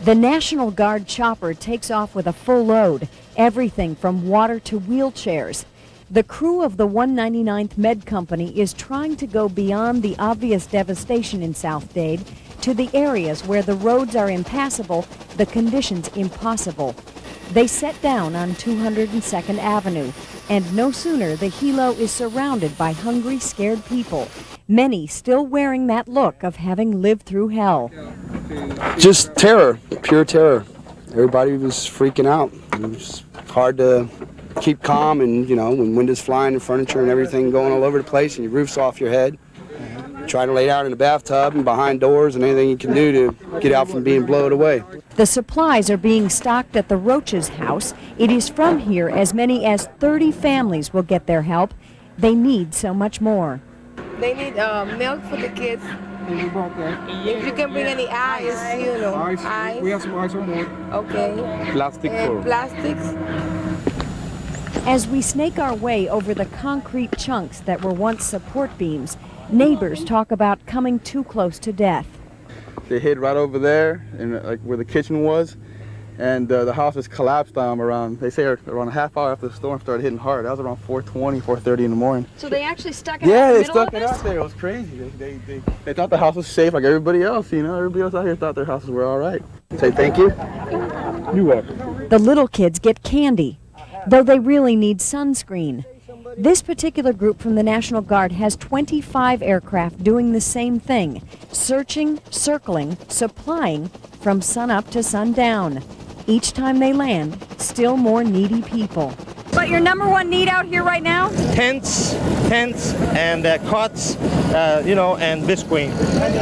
The National Guard chopper takes off with a full load, everything from water to wheelchairs. The crew of the 199th Med Company is trying to go beyond the obvious devastation in South Dade to the areas where the roads are impassable, the conditions impossible. They set down on 202nd Avenue, and no sooner the helo is surrounded by hungry, scared people, many still wearing that look of having lived through hell. Just terror, pure terror. Everybody was freaking out. It was hard to keep calm, and you know, when windows flying and furniture and everything going all over the place and your roof's off your head, try to lay down in a bathtub and behind doors and anything you can do to get out from being blown away. The supplies are being stocked at the Roach's house. It is from here as many as 30 families will get their help. They need so much more. They need milk for the kids. If you can bring any ice, you know. Ice. We have some ice on board. Okay. Plastic for plastics. As we snake our way over the concrete chunks that were once support beams, neighbors talk about coming too close to death. They hid right over there, like where the kitchen was, and the house has collapsed around, they say around a half hour after the storm started hitting hard. That was around 4:20, 4:30 in the morning. So they actually stuck it Yeah, out in the they middle stuck of it this? out there. It was crazy. They thought the house was safe like everybody else, you know. Everybody else out here thought their houses were all right. Say thank you. You're welcome. The little kids get candy, though they really need sunscreen. This particular group from the National Guard has 25 aircraft doing the same thing, searching, circling, supplying from sunup to sundown. Each time they land, still more needy people. But what your number one need out here right now? Tents, and cots, and visqueen.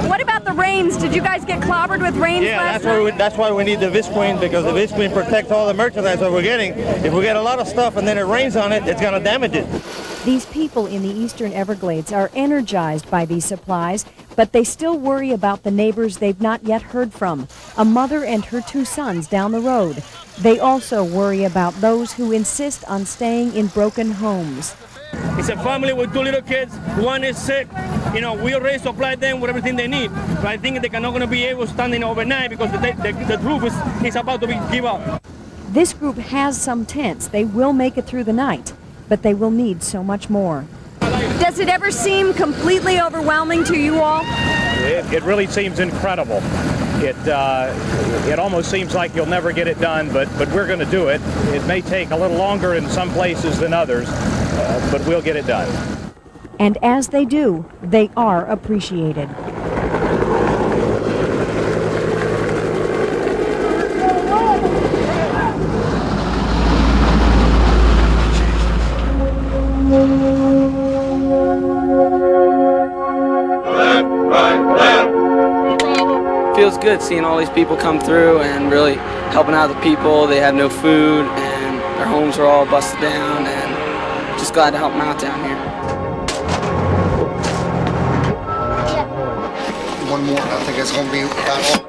What about the rains? Did you guys get clobbered with rains last night? That's why we need the visqueen, because the visqueen protects all the merchandise that we're getting. If we get a lot of stuff and then it rains on it, it's going to damage it. These people in the eastern Everglades are energized by these supplies, but they still worry about the neighbors they've not yet heard from, a mother and her 2 sons down the road. They also worry about those who insist on staying in broken homes. It's a family with 2 little kids. One is sick. We already supplied them with everything they need. But I think they're not going to be able to stand in overnight because the roof is about to be give up. This group has some tents. They will make it through the night, but they will need so much more. Does it ever seem completely overwhelming to you all? It really seems incredible. It almost seems like you'll never get it done, but we're going to do it. It may take a little longer in some places than others, but we'll get it done. And as they do, they are appreciated. Feels good seeing all these people come through and really helping out the people. They have no food and their homes are all busted down, and just glad to help them out down here. One more, I think it's going to be about all.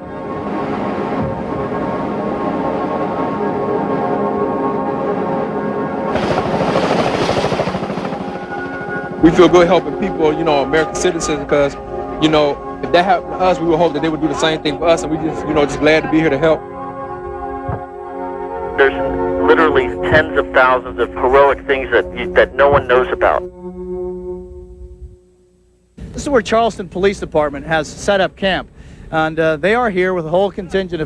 We feel good helping people, American citizens, because, if that happened to us, we would hope that they would do the same thing for us, and we just glad to be here to help. There's literally tens of thousands of heroic things that no one knows about. This is where Charleston Police Department has set up camp. And they are here with a whole contingent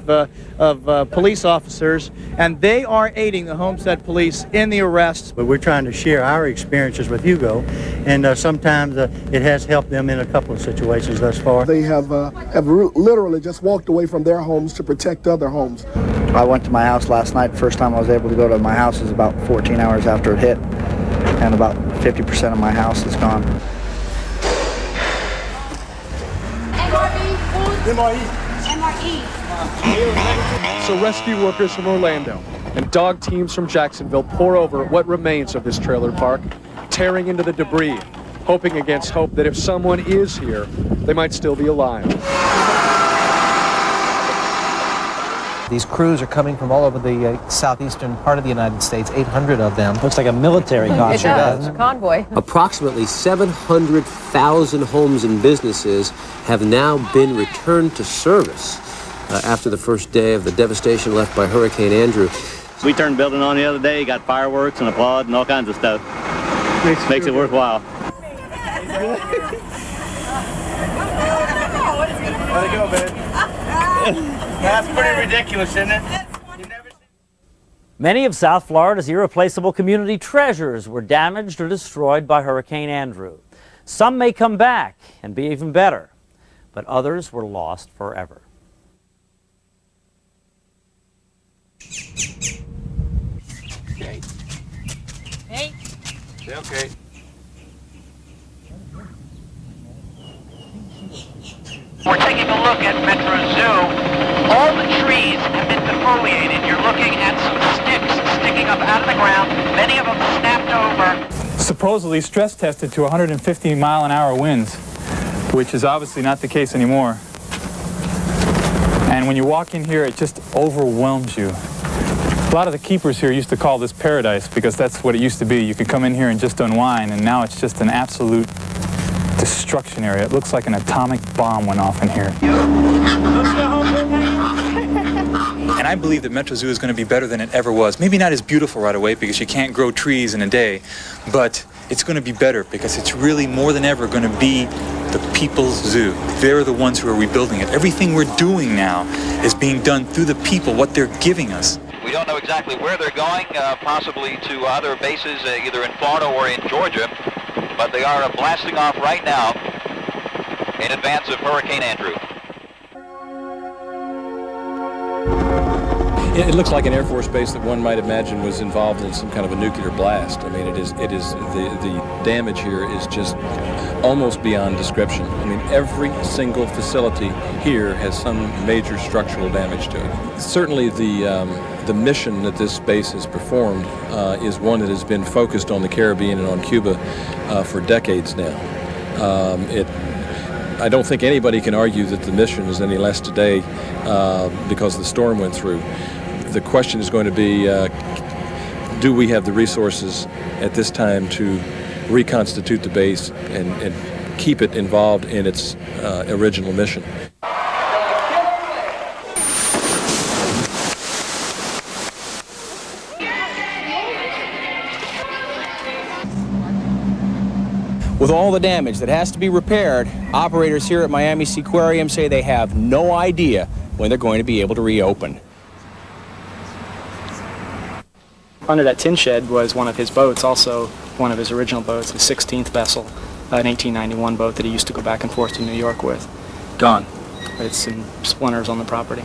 of police officers, and they are aiding the Homestead Police in the arrests. But we're trying to share our experiences with Hugo, and sometimes it has helped them in a couple of situations thus far. They have literally just walked away from their homes to protect other homes. I went to my house last night. First time I was able to go to my house was about 14 hours after it hit, and about 50% of my house is gone. So rescue workers from Orlando and dog teams from Jacksonville pour over what remains of this trailer park, tearing into the debris, hoping against hope that if someone is here, they might still be alive. These crews are coming from all over the southeastern part of the United States, 800 of them. Looks like a military convoy. It does, a convoy. Approximately 700,000 homes and businesses have now been returned to service after the first day of the devastation left by Hurricane Andrew. We turned the building on the other day, got fireworks and applaud and all kinds of stuff. Makes it worthwhile. Let it go, man. That's pretty ridiculous, isn't it? Many of South Florida's irreplaceable community treasures were damaged or destroyed by Hurricane Andrew. Some may come back and be even better, but others were lost forever. Okay. Hey. Okay. We're taking a look at Metro Zoo. All the trees have been defoliated. You're looking at some sticks sticking up out of the ground. Many of them snapped over. Supposedly stress tested to 150 mile-an-hour winds, which is obviously not the case anymore. And when you walk in here, it just overwhelms you. A lot of the keepers here used to call this paradise because that's what it used to be. You could come in here and just unwind, and now it's just an absolute destruction area. It looks like an atomic bomb went off in here. And I believe that Metro Zoo is going to be better than it ever was. Maybe not as beautiful right away because you can't grow trees in a day, but it's going to be better because it's really more than ever going to be the people's zoo. They're the ones who are rebuilding it. Everything we're doing now is being done through the people, what they're giving us. We don't know exactly where they're going, possibly to other bases either in Florida or in Georgia, but they are blasting off right now in advance of Hurricane Andrew. It looks like an Air Force base that one might imagine was involved in some kind of a nuclear blast. I mean, the damage here is just almost beyond description. I mean, every single facility here has some major structural damage to it. Certainly the mission that this base has performed is one that has been focused on the Caribbean and on Cuba for decades now. I don't think anybody can argue that the mission is any less today because the storm went through. The question is going to be, do we have the resources at this time to reconstitute the base and keep it involved in its original mission? With all the damage that has to be repaired, operators here at Miami Seaquarium say they have no idea when they're going to be able to reopen. Under that tin shed was one of his boats, also one of his original boats, the 16th vessel, an 1891 boat that he used to go back and forth to New York with. Gone. It's in splinters on the property.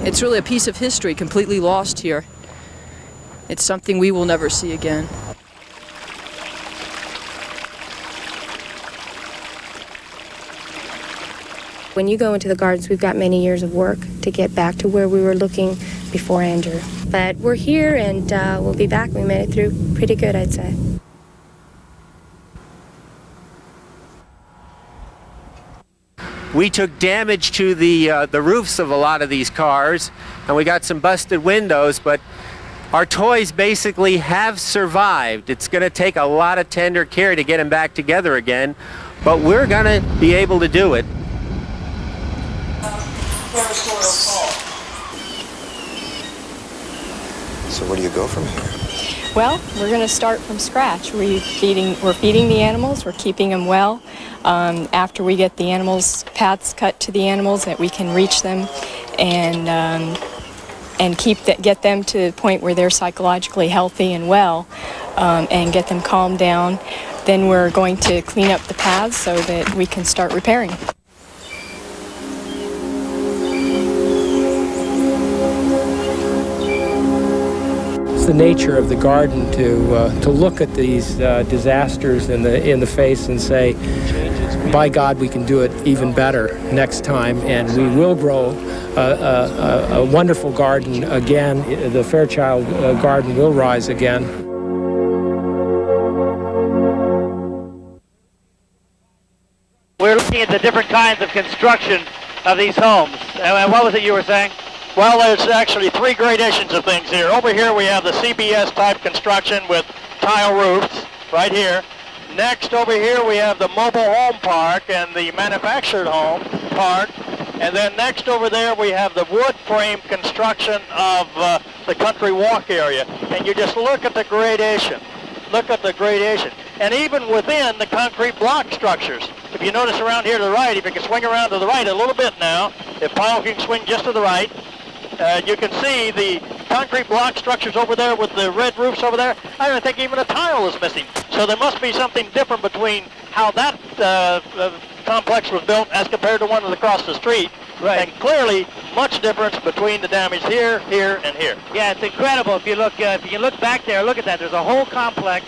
It's really a piece of history completely lost here. It's something we will never see again. When you go into the gardens, we've got many years of work to get back to where we were looking before Andrew. But we're here and we'll be back. We made it through pretty good, I'd say. We took damage to the roofs of a lot of these cars, and we got some busted windows, but our toys basically have survived. It's going to take a lot of tender care to get them back together again, but we're going to be able to do it. So where do you go from here? Well, we're going to start from scratch. We're feeding the animals. We're keeping them well. After we get the animals, paths cut to the animals that we can reach them and get them to the point where they're psychologically healthy and well, and get them calmed down. Then we're going to clean up the paths so that we can start repairing. It's the nature of the garden to look at these disasters in the face and say, by God, we can do it even better next time, and we will grow a wonderful garden again. The Fairchild Garden will rise again. We're looking at the different kinds of construction of these homes. And what was it you were saying? Well, there's actually three gradations of things here. Over here we have the CBS type construction with tile roofs, right here. Next over here we have the mobile home park and the manufactured home park. And then next over there we have the wood frame construction of the country walk area. And you just look at the gradation. Look at the gradation. And even within the concrete block structures. If you notice around here to the right, if you can swing around to the right a little bit now, if Paul can swing just to the right, you can see the concrete block structures over there with the red roofs over there. I don't think even a tile is missing. So there must be something different between how that complex was built as compared to one that's across the street. Right. And clearly, much difference between the damage here, here, and here. Yeah, it's incredible. If you look back there, look at that. There's a whole complex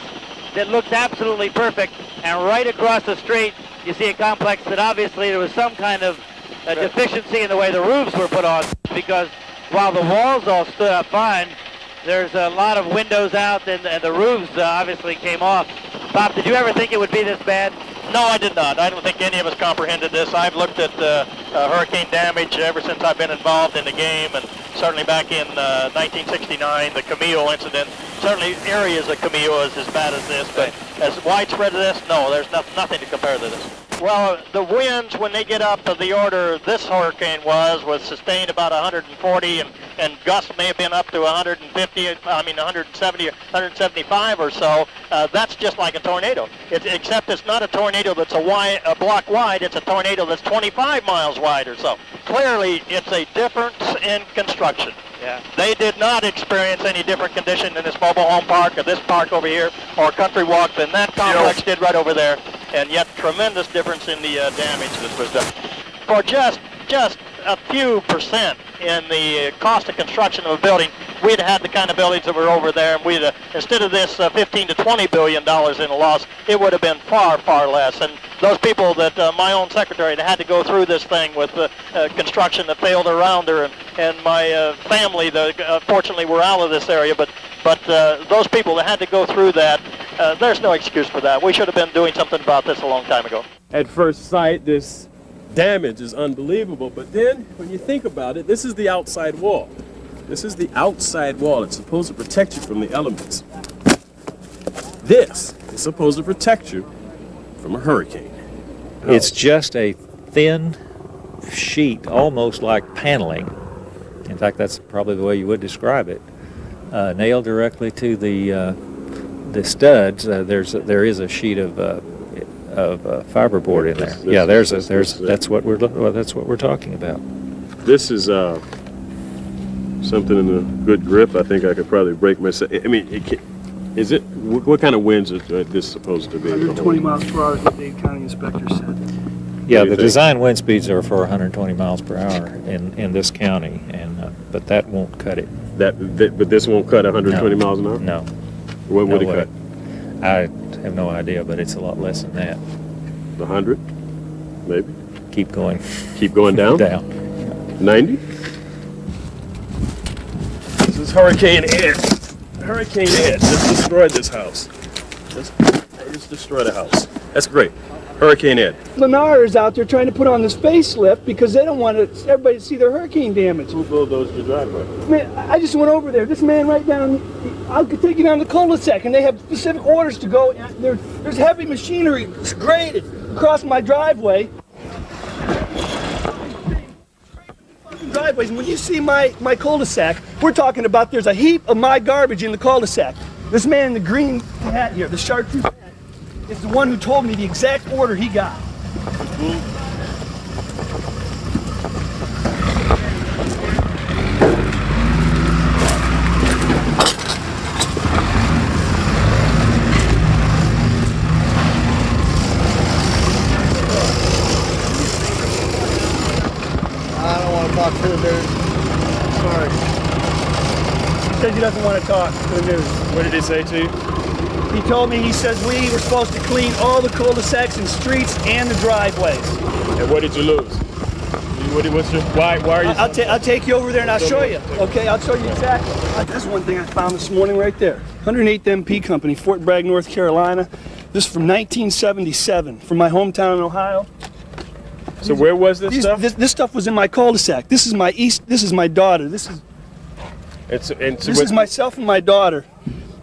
that looks absolutely perfect, and right across the street, you see a complex that obviously there was some kind of deficiency in the way the roofs were put on, because while the walls all stood up fine, there's a lot of windows out, and the roofs obviously came off. Bob, did you ever think it would be this bad? No, I did not. I don't think any of us comprehended this. I've looked at hurricane damage ever since I've been involved in the game, and certainly back in 1969, the Camille incident. Certainly areas of Camille is as bad as this, but as widespread as this, no, there's nothing to compare to this. Well, the winds, when they get up to the order this hurricane was sustained about 140, and gusts may have been up to 150, 170, 175 or so. That's just like a tornado, except it's not a tornado that's a block wide, it's a tornado that's 25 miles wide or so. Clearly, it's a difference in construction. Yeah. They did not experience any different condition in this mobile home park or this park over here or Country Walk than that complex did right over there, and yet tremendous difference in the damage that was done. For just a few percent in the cost of construction of a building, we'd had the kind of buildings that were over there, and we'd instead of this 15 to 20 billion dollars in a loss, it would have been far, far less. And those people that my own secretary that had to go through this thing with construction that failed around her, and my family, fortunately, were out of this area, but those people that had to go through that, there's no excuse for that. We should have been doing something about this a long time ago. At first sight, this damage is unbelievable, but then when you think about it, this is the outside wall. This is the outside wall. It's supposed to protect you from the elements. This is supposed to protect you from a hurricane. It's just a thin sheet, almost like paneling. In fact, that's probably the way you would describe it. Nailed directly to the studs. There is a sheet of fiberboard in there. Yeah, that's what we're talking about. This is something in a good grip. I think I could probably break myself. I mean, what kind of winds is this supposed to be? 120 miles per hour is what the county inspector said. Yeah, the design wind speeds are for 120 miles per hour in this county, but that won't cut it. But this won't cut 120 miles an hour? No. What would it cut? I have no idea, but it's a lot less than that. 100, maybe. Keep going. Keep going down. Down. 90. This is Hurricane Ed. Hurricane Ed just destroyed this house. Just destroyed a house. That's great. Hurricane Ed. Lennar is out there trying to put on this facelift because they don't want everybody to see their hurricane damage. Who bulldozed your driveway? Man, I just went over there. This man right down, I could take you down the cul-de-sac, and they have specific orders to go. There's heavy machinery graded across my driveway. Driveways, and when you see my cul-de-sac, we're talking about there's a heap of my garbage in the cul-de-sac. This man in the green hat here, the chartreuse hat, is the one who told me the exact order he got. I don't want to talk to the news. Sorry. He said he doesn't want to talk to the news. What did he say to you? He told me, he says we were supposed to clean all the cul-de-sacs and streets and the driveways. And what did you lose? Why are you? I'll take you over there and I'll show you. Okay, I'll show you exactly. That's one thing I found this morning right there. 108th MP Company, Fort Bragg, North Carolina. This is from 1977, from my hometown in Ohio. So where was this stuff? This stuff was in my cul-de-sac. This is my daughter. This is myself and my daughter.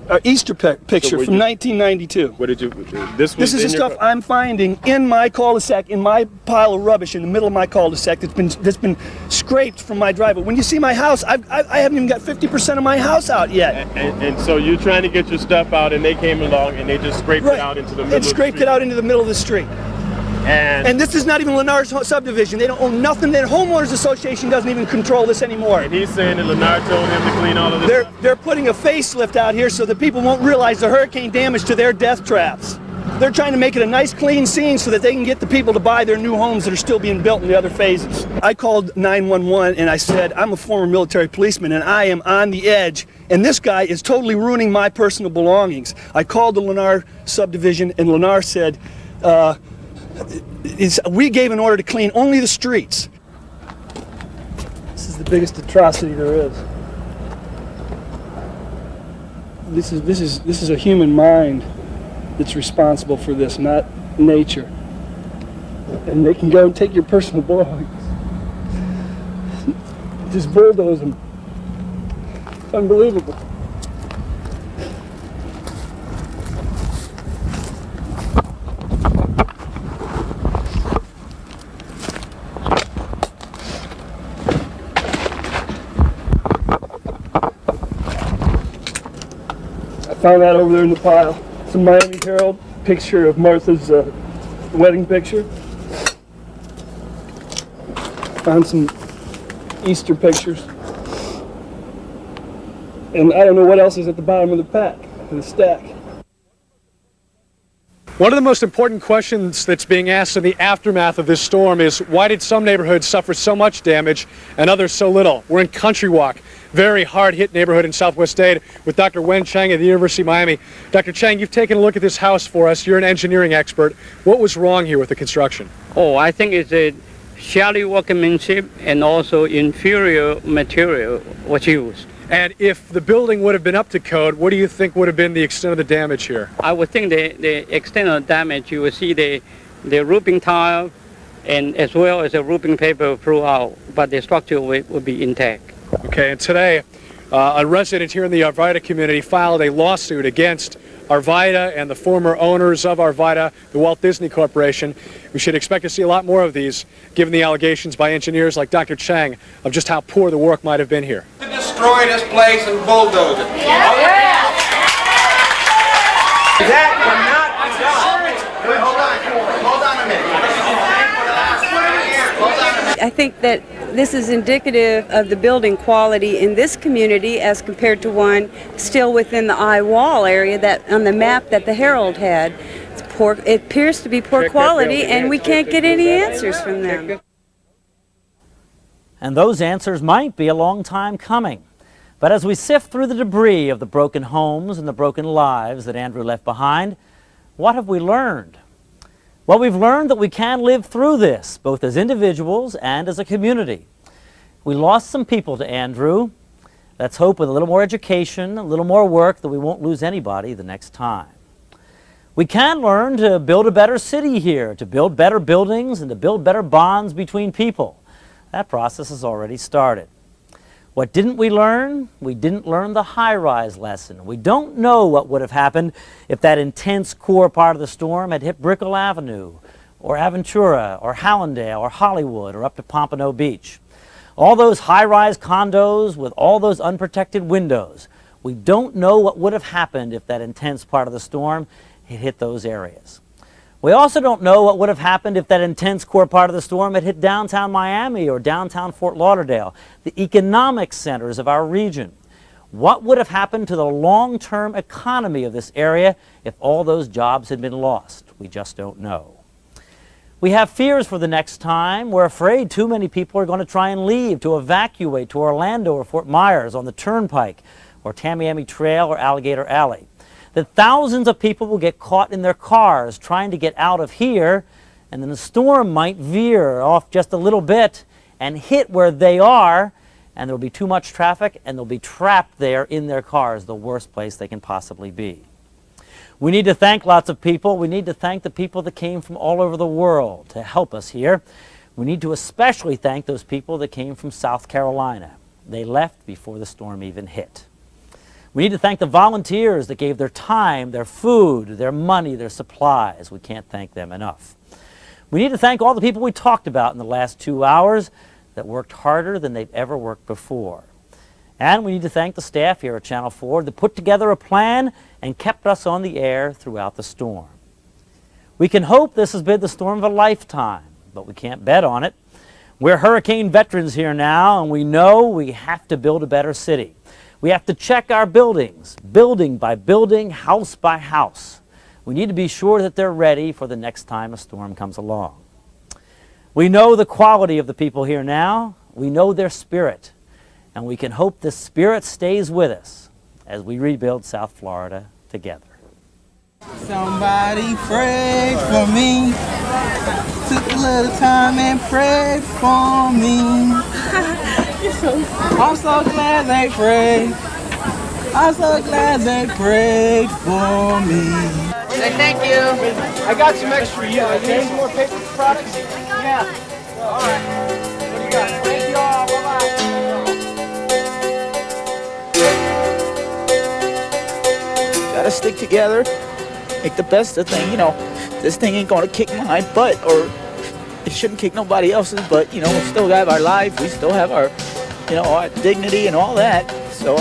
Our Easter picture from 1992. What did you? This is the stuff I'm finding in my cul-de-sac, in my pile of rubbish in the middle of my cul-de-sac that's been scraped from my driveway. When you see my house, I haven't even got 50% of my house out yet. And so you're trying to get your stuff out, and they came along and they just scraped it out into the middle. And scraped it out into the middle of the street. And this is not even Lennar's subdivision. They don't own nothing. Their homeowners association doesn't even control this anymore. And he's saying that Lennar told him to clean all of this. They're putting a facelift out here so that people won't realize the hurricane damage to their death traps. They're trying to make it a nice, clean scene so that they can get the people to buy their new homes that are still being built in the other phases. I called 911 and I said, I'm a former military policeman and I am on the edge, and this guy is totally ruining my personal belongings. I called the Lennar subdivision and Lennar said, we gave an order to clean only the streets. This is the biggest atrocity there is. This is a human mind that's responsible for this, not nature. And they can go and take your personal belongings. Just bulldoze them. It's unbelievable. Found that over there in the pile. Some Miami Herald picture of Martha's wedding picture. Found some Easter pictures. And I don't know what else is at the bottom of the pack, the stack. One of the most important questions that's being asked in the aftermath of this storm is, why did some neighborhoods suffer so much damage and others so little? We're in Country Walk, very hard-hit neighborhood in Southwest Dade, with Dr. Wen Chang at the University of Miami. Dr. Chang, you've taken a look at this house for us. You're an engineering expert. What was wrong here with the construction? Oh, I think it's a shallow workmanship and also inferior material was used. And if the building would have been up to code, what do you think would have been the extent of the damage here? I would think the extent of damage, you will see the roofing tile and as well as the roofing paper throughout, but the structure will be intact. Okay, and today, a resident here in the Arvida community filed a lawsuit against Arvida and the former owners of Arvida, the Walt Disney Corporation. We should expect to see a lot more of these, given the allegations by engineers like Dr. Chang of just how poor the work might have been here. Destroy this place and bulldoze it. That cannot be done. Wait, hold on a minute. I think that this is indicative of the building quality in this community as compared to one still within the eye wall area that on the map that the Herald had. It's poor, it appears to be poor quality, and we can't get any answers from them. And those answers might be a long time coming. But as we sift through the debris of the broken homes and the broken lives that Andrew left behind, what have we learned? Well, we've learned that we can live through this, both as individuals and as a community. We lost some people to Andrew. Let's hope with a little more education, a little more work, that we won't lose anybody the next time. We can learn to build a better city here, to build better buildings and to build better bonds between people. That process has already started. What didn't we learn? We didn't learn the high-rise lesson. We don't know what would have happened if that intense core part of the storm had hit Brickell Avenue, or Aventura, or Hallandale, or Hollywood, or up to Pompano Beach. All those high-rise condos with all those unprotected windows. We don't know what would have happened if that intense part of the storm had hit those areas. We also don't know what would have happened if that intense core part of the storm had hit downtown Miami or downtown Fort Lauderdale, the economic centers of our region. What would have happened to the long-term economy of this area if all those jobs had been lost? We just don't know. We have fears for the next time. We're afraid too many people are going to try and leave, to evacuate to Orlando or Fort Myers on the Turnpike or Tamiami Trail or Alligator Alley. That thousands of people will get caught in their cars trying to get out of here, and then the storm might veer off just a little bit and hit where they are, and there will be too much traffic, and they'll be trapped there in their cars, the worst place they can possibly be. We need to thank lots of people. We need to thank the people that came from all over the world to help us here. We need to especially thank those people that came from South Carolina. They left before the storm even hit. We need to thank the volunteers that gave their time, their food, their money, their supplies. We can't thank them enough. We need to thank all the people we talked about in the last 2 hours that worked harder than they've ever worked before. And we need to thank the staff here at Channel 4 that put together a plan and kept us on the air throughout the storm. We can hope this has been the storm of a lifetime, but we can't bet on it. We're hurricane veterans here now, and we know we have to build a better city. We have to check our buildings, building by building, house by house. We need to be sure that they're ready for the next time a storm comes along. We know the quality of the people here now. We know their spirit. And we can hope this spirit stays with us as we rebuild South Florida together. Somebody prayed for me. Took a little time and prayed for me. I'm so glad they prayed. I'm so glad they prayed for me. Say thank you. I got some extra. You need some more paper products? Yeah. All right. What do you got? Thank you all. Bye-bye. Gotta stick together. Make the best of things. You know, this thing ain't gonna kick my butt, or it shouldn't kick nobody else's, but, you know, we still have our life. We still have our, you know, our dignity and all that. So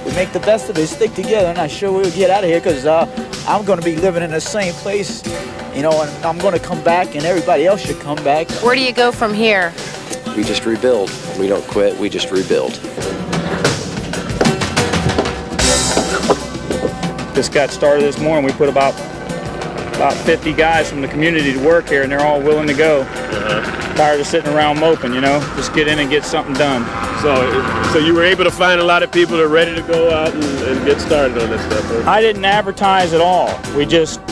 We make the best of it, stick together, and I'm sure we'll get out of here because I'm going to be living in the same place, you know, and I'm going to come back, and everybody else should come back. Where do you go from here? We just rebuild. We don't quit, we just rebuild. This got started this morning. We put about 50 guys from the community to work here, and they're all willing to go. Tired of sitting around moping, you know, just get in and get something done. So you were able to find a lot of people that are ready to go out and get started on this stuff, huh? I didn't advertise at all. We just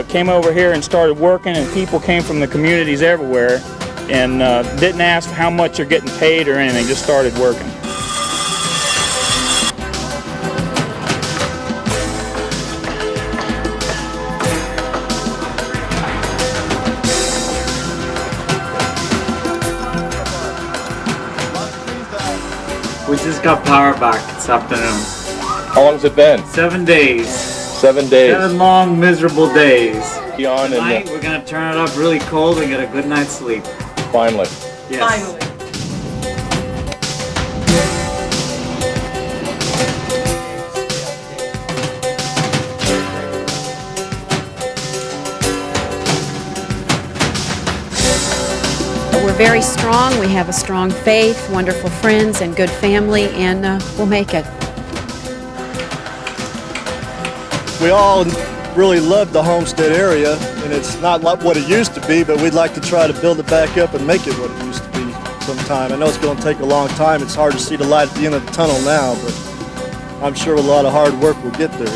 came over here and started working, and people came from the communities everywhere and didn't ask how much they're getting paid or anything, just started working. We just got power back this afternoon. How long has it been? 7 days. 7 days. 7 long, miserable days. On Tonight, we're gonna turn it up really cold and get a good night's sleep. Finally. Yes. Finally. We're very strong. We have a strong faith, wonderful friends, and good family, and we'll make it. We all really love the Homestead area, and it's not like what it used to be, but we'd like to try to build it back up and make it what it used to be sometime. I know it's going to take a long time. It's hard to see the light at the end of the tunnel now, but I'm sure with a lot of hard work we'll get there.